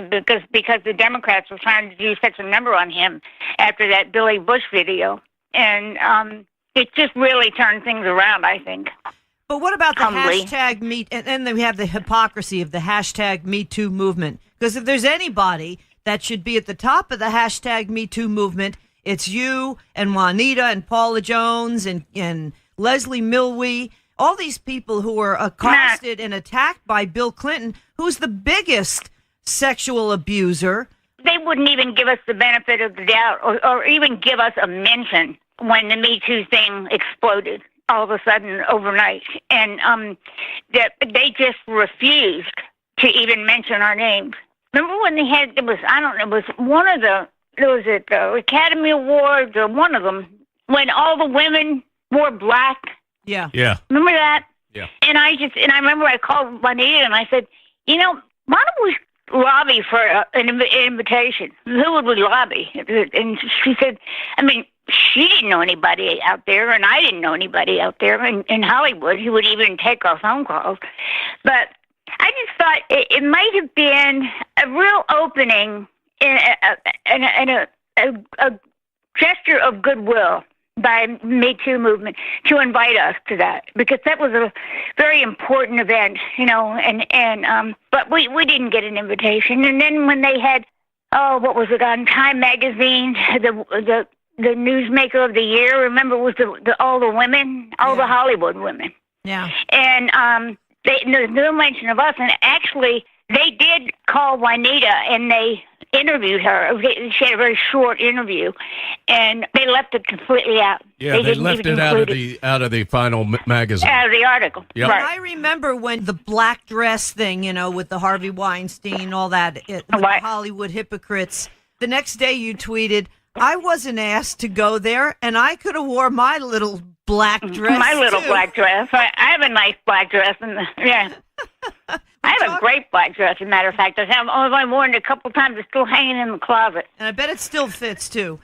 Because the Democrats were trying to do such a number on him after that Billy Bush video, and it just really turned things around, I think. But what about the Humbly. hashtag Me? And then we have the hypocrisy of the hashtag Me Too movement. Because if there's anybody that should be at the top of the hashtag Me Too movement, it's you and Juanita and Paula Jones and Leslie Milwee, all these people who were accosted and attacked by Bill Clinton, who's the biggest sexual abuser. They wouldn't even give us the benefit of the doubt or even give us a mention when the Me Too thing exploded all of a sudden overnight. And that they just refused to even mention our names. Remember when they had, it was one of the, was it the Academy Awards or one of them, when all the women wore black? Yeah. Yeah. Remember that? Yeah. And I remember I called Juanita and I said, why don't we lobby for an invitation? Who would we lobby? And she said, she didn't know anybody out there, and I didn't know anybody out there in Hollywood who would even take our phone calls. But I just thought it might have been a real opening and a gesture of goodwill by Me Too movement to invite us to that, because that was a very important event, but we didn't get an invitation. And then when they had, what was it, on Time Magazine, the newsmaker of the year, remember, was all the women, all the Hollywood women. Yeah. And there's no mention of us. And actually, they did call Juanita and they interviewed her. She had a very short interview, and they left it completely out. Yeah, they left it out of the final magazine. Out of the article. Yep. Right. I remember when the black dress thing, with the Harvey Weinstein, all that, with the Hollywood hypocrites. The next day you tweeted, I wasn't asked to go there, and I could have wore my little black dress. My little black dress. I have a nice black dress. I have a great black dress, as a matter of fact. I've only worn it a couple times. It's still hanging in the closet. And I bet it still fits, too.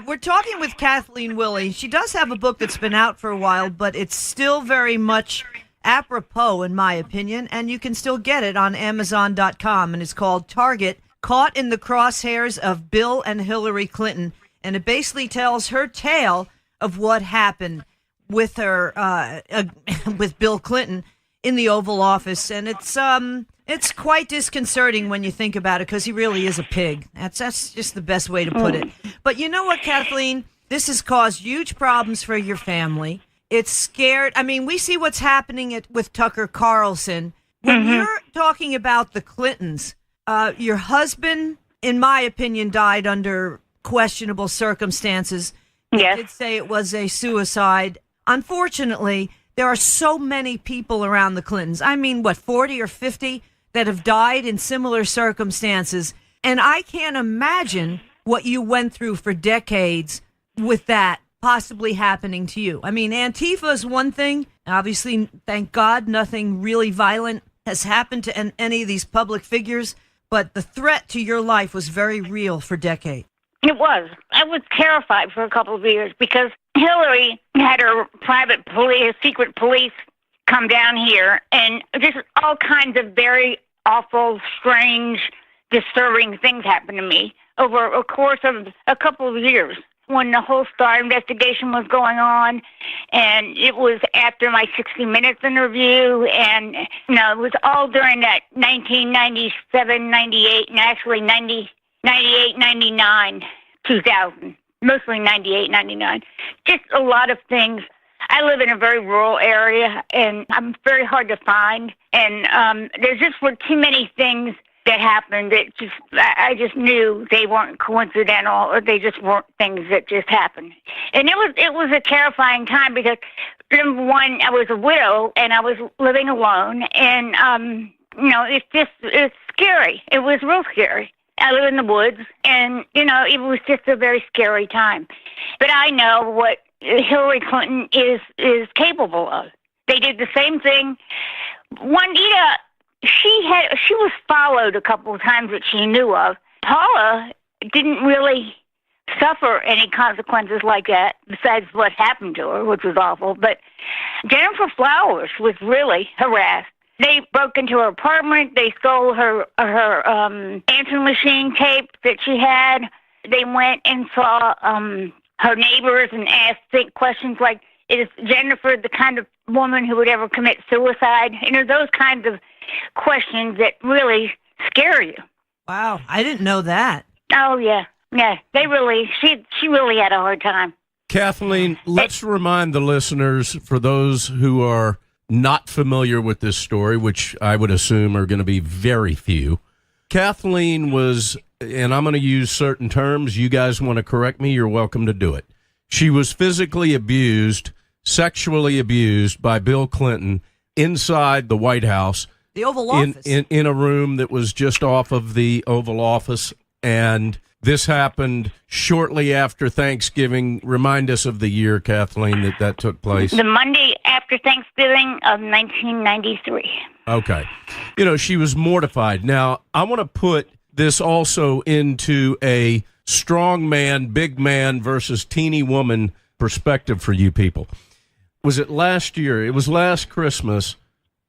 We're talking with Kathleen Willey. She does have a book that's been out for a while, but it's still very much apropos, in my opinion, and you can still get it on Amazon.com, and it's called Target, Caught in the Crosshairs of Bill and Hillary Clinton, and it basically tells her tale of what happened with her, with Bill Clinton in the Oval Office, and it's quite disconcerting when you think about it, because he really is a pig. That's just the best way to put it. But you know what, Kathleen? This has caused huge problems for your family. It's scared. We see what's happening with Tucker Carlson. When you're talking about the Clintons, your husband, in my opinion, died under questionable circumstances. Yes. You did say it was a suicide. Unfortunately, there are so many people around the Clintons. 40 or 50 that have died in similar circumstances. And I can't imagine what you went through for decades with that possibly happening to you. Antifa is one thing. Obviously, thank God, nothing really violent has happened to any of these public figures. But the threat to your life was very real for decades. It was. I was terrified for a couple of years because Hillary had her private police, secret police come down here, and just all kinds of very awful, strange, disturbing things happened to me over a course of a couple of years when the whole Starr investigation was going on, and it was after my 60 Minutes interview, and it was all during that 1997, 98, and actually 98, 99, 2000, mostly 98, 99. Just a lot of things. I live in a very rural area, and I'm very hard to find, and there just were too many things that happened that I just knew they weren't coincidental, or they just weren't things that just happened. And it was a terrifying time because, number one, I was a widow and I was living alone, and it's scary. It was real scary. I live in the woods, and it was just a very scary time. But I know what Hillary Clinton is capable of. They did the same thing. Juanita, she was followed a couple of times that she knew of. Paula didn't really suffer any consequences like that besides what happened to her, which was awful. But Jennifer Flowers was really harassed. They broke into her apartment. They stole her answering machine tape that she had. They went and saw her neighbors and asked questions like, is Jennifer the kind of woman who would ever commit suicide? Those kinds of questions that really scare you. Wow, I didn't know that. Oh, yeah. Yeah, she really had a hard time. Kathleen, let's remind the listeners, for those who are not familiar with this story, which I would assume are going to be very few. Kathleen was, and I'm going to use certain terms, you guys want to correct me, you're welcome to do it. She was physically abused, sexually abused by Bill Clinton inside the White House. The Oval Office. In a room that was just off of the Oval Office. And this happened shortly after Thanksgiving. Remind us of the year, Kathleen, that took place. The Monday after Thanksgiving of 1993. Okay. You know, she was mortified. Now, I want to put this also into a strong man, big man versus teeny woman perspective for you people. Was it last year? It was last Christmas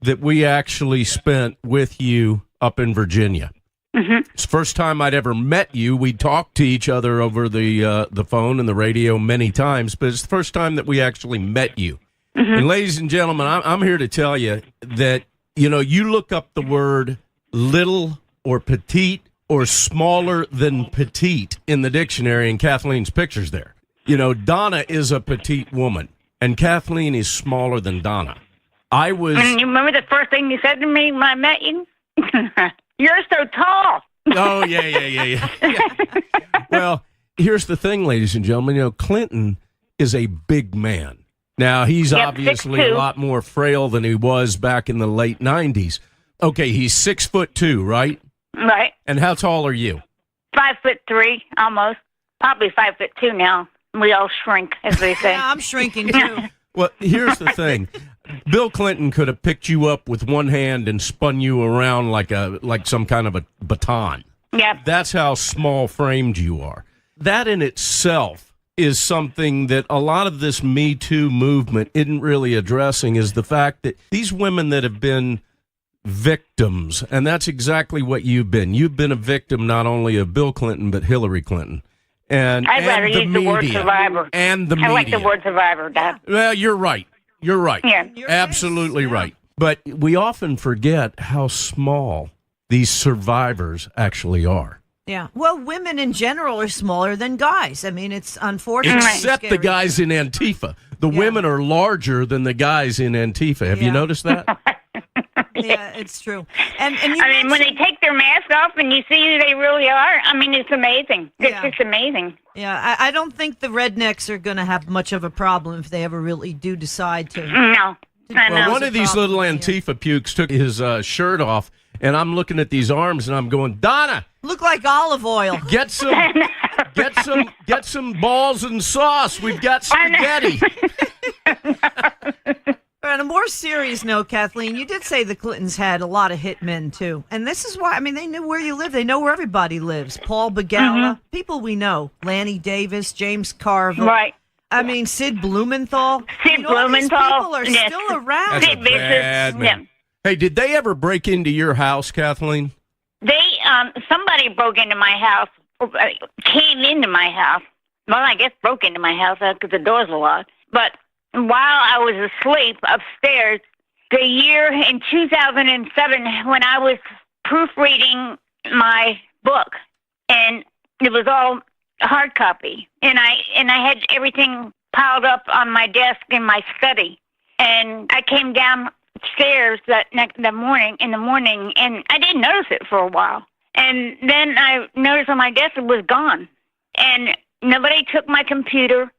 that we actually spent with you up in Virginia. Mm-hmm. It's the first time I'd ever met you. We talked to each other over the phone and the radio many times, but it's the first time that we actually met you. Mm-hmm. And ladies and gentlemen, I'm here to tell you that, you know, you look up the word little or petite or smaller than petite in the dictionary, and Kathleen's picture's there. You know, Donna is a petite woman, and Kathleen is smaller than Donna. And you remember the first thing you said to me when I met you? You're so tall. Oh, yeah. Well, here's the thing, ladies and gentlemen. You know, Clinton is a big man. Now, he's obviously 6'2". a lot more frail than he was back in the late 90s. Okay, he's 6'2", right? Right. And how tall are you? 5'3", almost. Probably 5'2" now. We all shrink, as they say. Yeah, I'm shrinking, too. Well, here's the thing. Bill Clinton could have picked you up with one hand and spun you around like some kind of a baton. Yeah. That's how small framed you are. That in itself is something that a lot of this Me Too movement isn't really addressing, is the fact that these women that have been victims, and that's exactly what you've been. You've been a victim not only of Bill Clinton, but Hillary Clinton. I'd rather use the word survivor. And the media. I like the word survivor, Dad. Well, you're right. You're right. Yeah. Absolutely right. But we often forget how small these survivors actually are. Yeah. Well, women in general are smaller than guys. I mean, it's unfortunate. Except the guys in Antifa. The women are larger than the guys in Antifa. Have you noticed that? Yeah, it's true. And when they take their mask off and you see who they really are, I mean, it's amazing. It's just amazing. Yeah, I don't think the rednecks are going to have much of a problem if they ever really do decide to. No. Well, one of these little Antifa pukes took his shirt off, and I'm looking at these arms, and I'm going, Donna, look like olive oil. Get some balls and sauce. We've got spaghetti. On a more serious note, Kathleen, you did say the Clintons had a lot of hitmen, too. And this is why, I mean, they knew where you live. They know where everybody lives. Paul Beccaro, people we know. Lanny Davis, James Carville. Right. I mean, Sid Blumenthal. Sid Blumenthal. These people are still around. That's a bad man. Hey, did they ever break into your house, Kathleen? Somebody broke into my house, came into my house. Well, I guess broke into my house because the doors were locked. But while I was asleep upstairs, the year in 2007, when I was proofreading my book, and it was all hard copy, and I had everything piled up on my desk in my study, and I came downstairs that morning, and I didn't notice it for a while, and then I noticed on my desk it was gone, and nobody took my computer.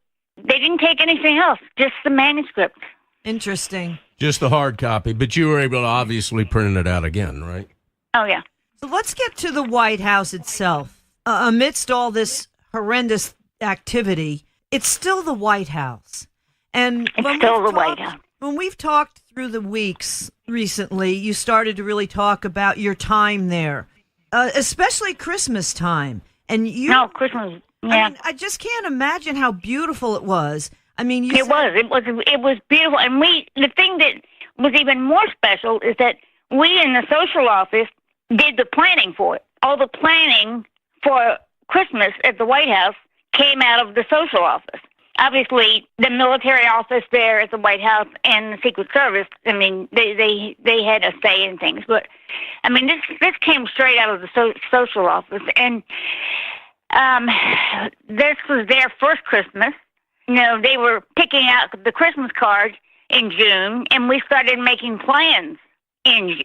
They didn't take anything else, just the manuscript. Interesting. Just the hard copy, but you were able to obviously print it out again, right? Oh, yeah. So let's get to the White House itself. Amidst all this horrendous activity, it's still the White House. And it's still the White House. When we've talked through the weeks recently, you started to really talk about your time there, especially Christmas time. And Christmas. Yeah. I mean, I just can't imagine how beautiful it was. I mean, it was beautiful, and the thing that was even more special is that we in the social office did the planning for it. All the planning for Christmas at the White House came out of the social office. Obviously, the military office there at the White House and the Secret Service, I mean, they had a say in things. But, I mean, this came straight out of the social office. And this was their first Christmas. You know, they were picking out the Christmas cards in June, and we started making plans in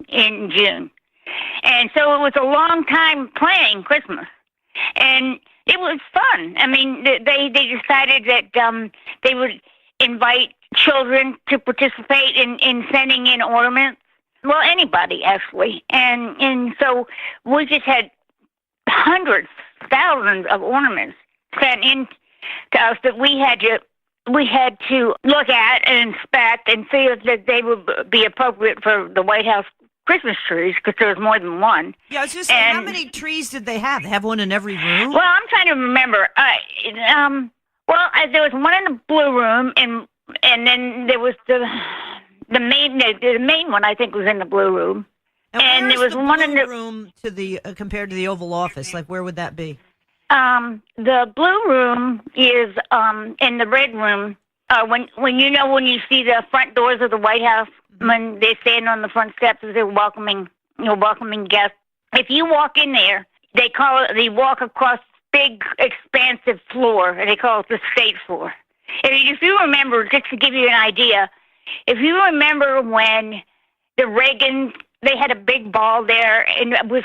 June. And so it was a long time planning Christmas. And it was fun. I mean, they decided that they would invite children to participate in sending in ornaments. Well, anybody, actually. And so we just had hundreds, thousands of ornaments sent in to us that we had to look at and inspect and see if that they would be appropriate for the White House Christmas trees, because there was more than one. Yeah, I was just saying, how many trees did they have? They have one in every room? Well, I'm trying to remember. There was one in the blue room, and then there was the main one, I think, was in the blue room. And there was one in the room to the compared to the Oval Office. Like, where would that be? The blue room is in the red room. When you see the front doors of the White House, when they stand on the front steps as they're welcoming guests. If you walk in there, they walk across big, expansive floor, and they call it the state floor. If you remember, just to give you an idea, if you remember when the Reagans, they had a big ball there, and it was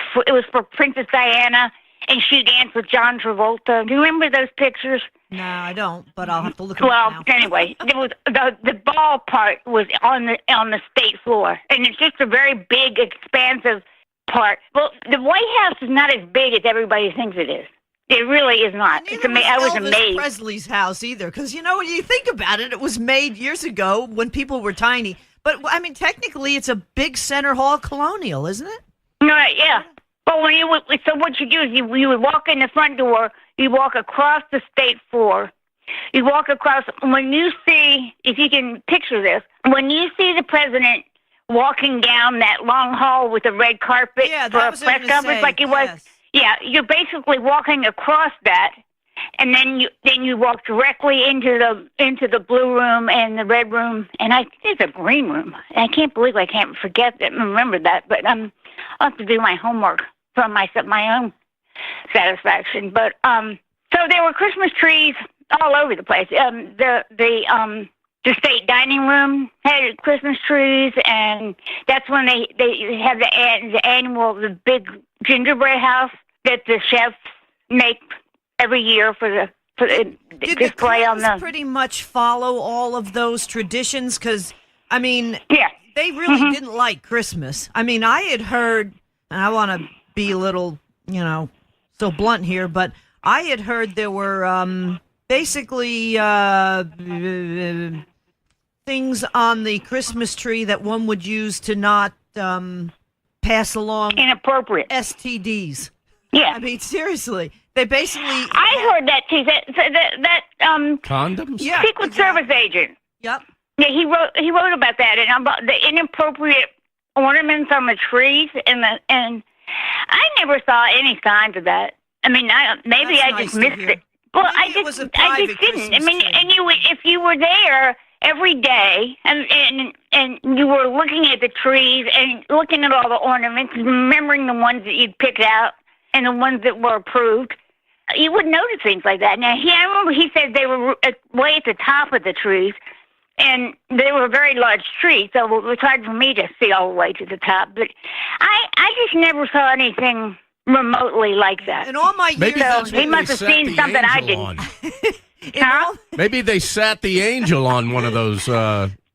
for Princess Diana, and she danced with John Travolta. Do you remember those pictures? No, I don't, but I'll have to look at it now. Anyway, it was the ball part was on the state floor, and it's just a very big, expansive part. Well, the White House is not as big as everybody thinks it is. It really is not. I was amazed. Elvis Presley's house either, because when you think about it, it was made years ago when people were tiny. But I mean, technically, it's a big center hall colonial, isn't it? Right. Yeah. But so what you do is you would walk in the front door, you walk across the state floor, you walk across. When you see, if you can picture this, when you see the president walking down that long hall with the red carpet for a press conference, like it was, you're basically walking across that, and then you walk directly into the blue room and the red room, and I think it's a green room. I can't believe I can't remember that, but I'll have to do my homework for my own satisfaction. But so there were Christmas trees all over the place. The state dining room had Christmas trees, and that's when they have the big gingerbread house that the chefs make every year for the display on the. Did the pretty much follow all of those traditions? Because I mean, they really didn't like Christmas. I mean, I had heard, and I want to be a little, so blunt here, but I had heard there were basically things on the Christmas tree that one would use to not pass along inappropriate STDs. Yeah, I mean, seriously, they basically. I heard that too. That condoms. Yeah, Secret Service agent. Yep. Yeah, he wrote about that and about the inappropriate ornaments on the trees and I never saw any signs of that. I mean, maybe I just missed it. Well, I just didn't. I mean, and if you were there every day and you were looking at the trees and looking at all the ornaments, remembering the ones that you'd picked out and the ones that were approved, you would notice things like that. Now, I remember he said they were way at the top of the trees, and they were very large trees, so it was hard for me to see all the way to the top. But I just never saw anything remotely like that. In all my years, he must have seen something I didn't. Maybe they sat the angel on one of those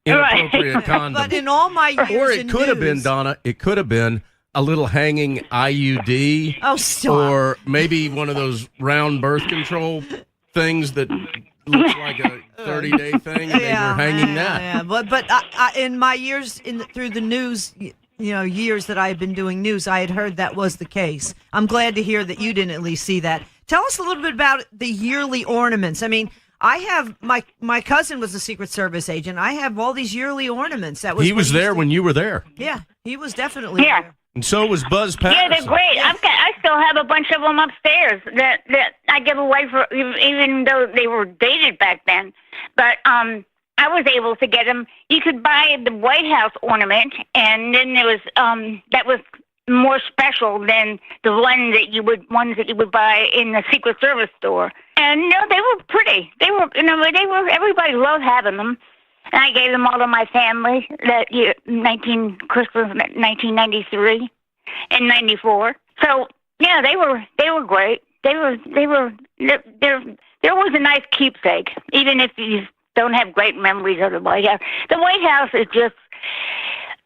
inappropriate condoms. But in all my years, or it could have been, Donna. It could have been a little hanging IUD. Oh, stop. Or maybe one of those round birth control things that looks like a 30-day thing, and they were hanging that. Yeah, but in my years through the news, years that I had been doing news, I had heard that was the case. I'm glad to hear that you didn't at least see that. Tell us a little bit about the yearly ornaments. I mean, I have my cousin was a Secret Service agent. I have all these yearly ornaments. He was there when you were there. Yeah, he was definitely there. And so was Buzz Patterson. Yeah, they're great. Yeah. I still have a bunch of them upstairs that I give away for, even though they were dated back then. But I was able to get them. You could buy the White House ornament, and then there was that was more special than the ones that you would buy in the Secret Service store. And they were pretty. They were everybody loved having them. And I gave them all to my family that year, Christmas 1993 and 94. So yeah, they were great. they're always a nice keepsake, even if you don't have great memories of the White House. The White House is just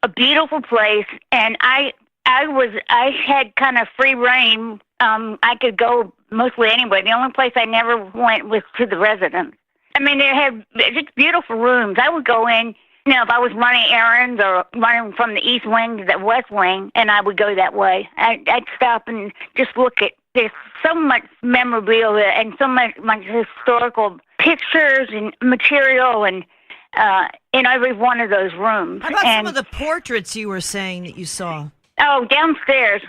a beautiful place, and I had kind of free reign. I could go mostly anywhere. The only place I never went was to the residence. I mean, they had just beautiful rooms. I would go in, you know, if I was running errands or running from the East Wing to the West Wing, and I would go that way. I'd stop and just look at. There's so much memorabilia and so much historical pictures and material and in every one of those rooms. How about some of the portraits you were saying that you saw? Oh, downstairs,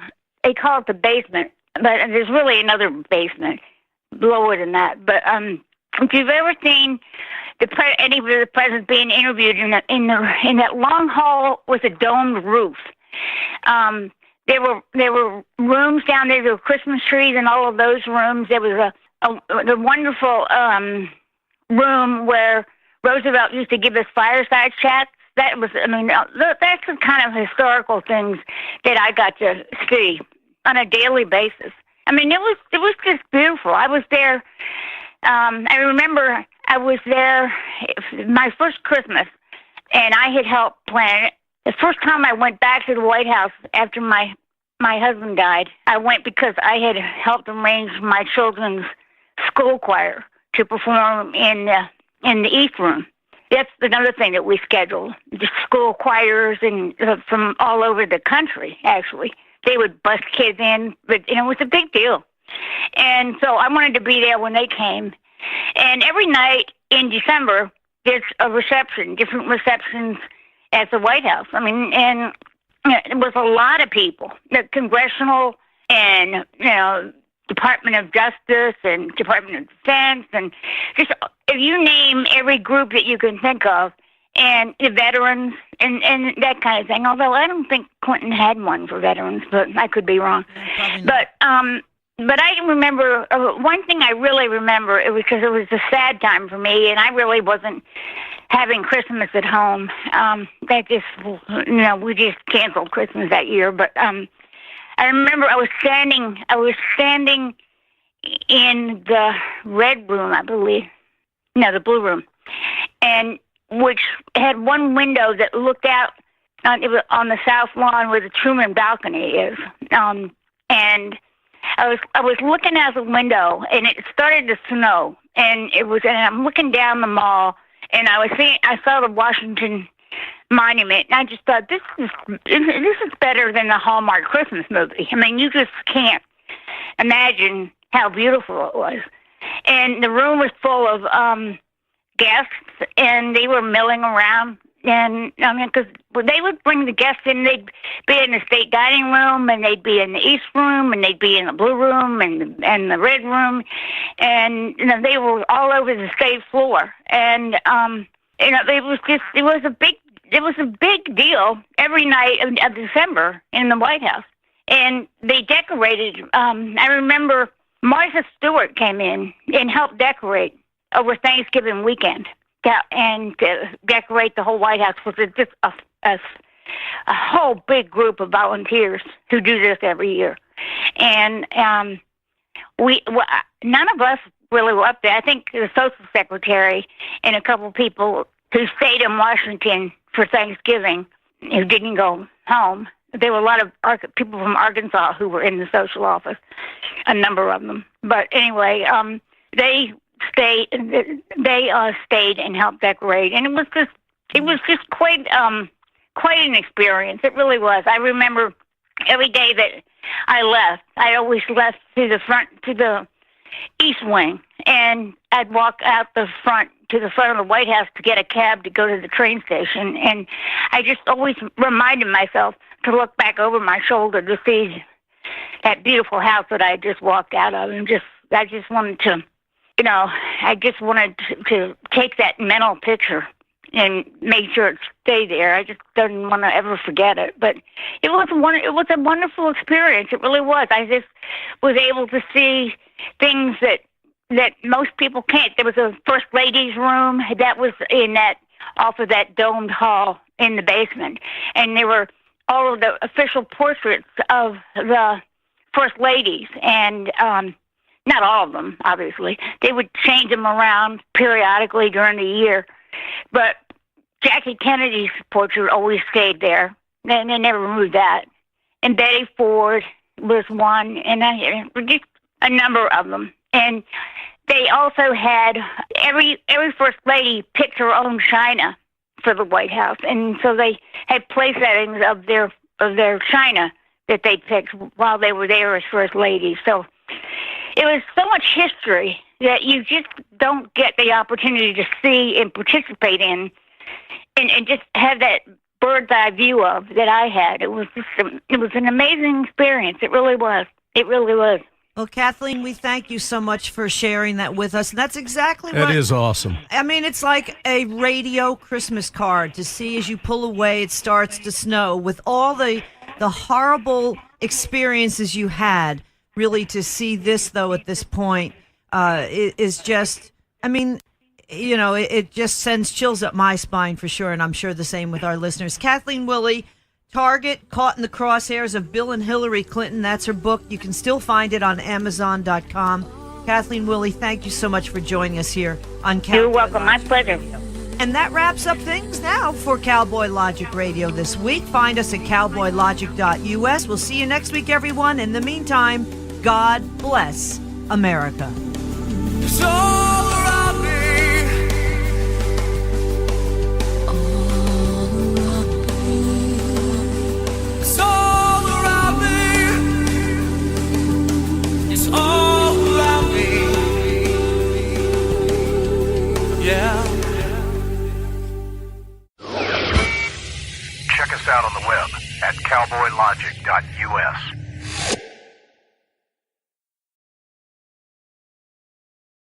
they call it the basement, but there's really another basement lower than that. But if you've ever seen any of the presidents being interviewed in that long hall with a domed roof, there were rooms down there. There were Christmas trees in all of those rooms. There was a wonderful room where Roosevelt used to give us fireside chats. That's the kind of historical things that I got to see on a daily basis. I mean, it was just beautiful. I was there. I remember I was there my first Christmas, and I had helped plan it. The first time I went back to the White House after my husband died, I went because I had helped arrange my children's school choir to perform in the East Room. That's another thing that we scheduled. The school choirs and from all over the country, actually. They would bust kids in, but it was a big deal. And so I wanted to be there when they came. And every night in December, there's a reception, different receptions at the White House. I mean, and it was a lot of people, the congressional and, you know, Department of Justice and Department of Defense, and just if you name every group that you can think of, and the veterans and that kind of thing. Although I don't think Clinton had one for veterans, but I could be wrong. But I remember one thing I really remember, it was because it was a sad time for me, and I really wasn't having Christmas at home. That just, you know, we just canceled Christmas that year. But I remember I was standing in the red room, I believe. No, the blue room, and which had one window that looked out on the south lawn where the Truman balcony is. And I was looking out the window, and it started to snow, and I'm looking down the mall, and I saw the Washington Monument, and I just thought, this is better than the Hallmark Christmas movie. I mean, you just can't imagine how beautiful it was. And the room was full of guests, and they were milling around. And I mean, because they would bring the guests in, they'd be in the state dining room, and they'd be in the East Room, and they'd be in the Blue Room, and the Red Room, and you know, they were all over the state floor. And you know, it was a big deal every night of December in the White House, and they decorated. I remember Martha Stewart came in and helped decorate over Thanksgiving weekend, and decorate the whole White House with just a whole big group of volunteers who do this every year. And none of us really were up there. I think the social secretary and a couple of people who stayed in Washington for Thanksgiving who didn't go home. There were a lot of people from Arkansas who were in the social office, a number of them. But anyway, they stayed and helped decorate, and it was just quite an experience. It really was. I remember every day that I left, I always left to the East Wing, and I'd walk out to the front of the White House to get a cab to go to the train station, and I just always reminded myself to look back over my shoulder to see that beautiful house that I just walked out of, and I just wanted to, you know, to take that mental picture and make sure it stayed there. I just didn't want to ever forget it. But it was a wonderful experience. It really was. I just was able to see things that most people can't. There was a First Lady's room that was off of that domed hall in the basement, and there were all of the official portraits of the First Ladies, and Not all of them, obviously. They would change them around periodically during the year. But Jackie Kennedy's portrait always stayed there. They never moved that. And Betty Ford was one, and just a number of them. And they also had every first lady picked her own china for the White House, and so they had place settings of their china that they picked while they were there as first ladies. So it was so much history that you just don't get the opportunity to see and participate in, and just have that bird's eye view of that I had. It was an amazing experience. It really was. It really was. Well, Kathleen, we thank you so much for sharing that with us. And that's exactly That is awesome. I mean, it's like a radio Christmas card to see as you pull away, it starts to snow. With all the horrible experiences you had, really to see this, though, at this point, is just, I mean, you know, it just sends chills up my spine for sure, and I'm sure the same with our listeners. Kathleen Willey, Target, Caught in the Crosshairs of Bill and Hillary Clinton. That's her book. You can still find it on Amazon.com. Kathleen Willey, thank you so much for joining us here on Cowboy You're welcome. Logic. My pleasure. And that wraps up things now for Cowboy Logic Radio this week. Find us at cowboylogic.us. We'll see you next week, everyone. In the meantime, God bless America. It's all around me. It's all around me. It's all around me. Yeah. Check us out on the web at cowboylogic.us.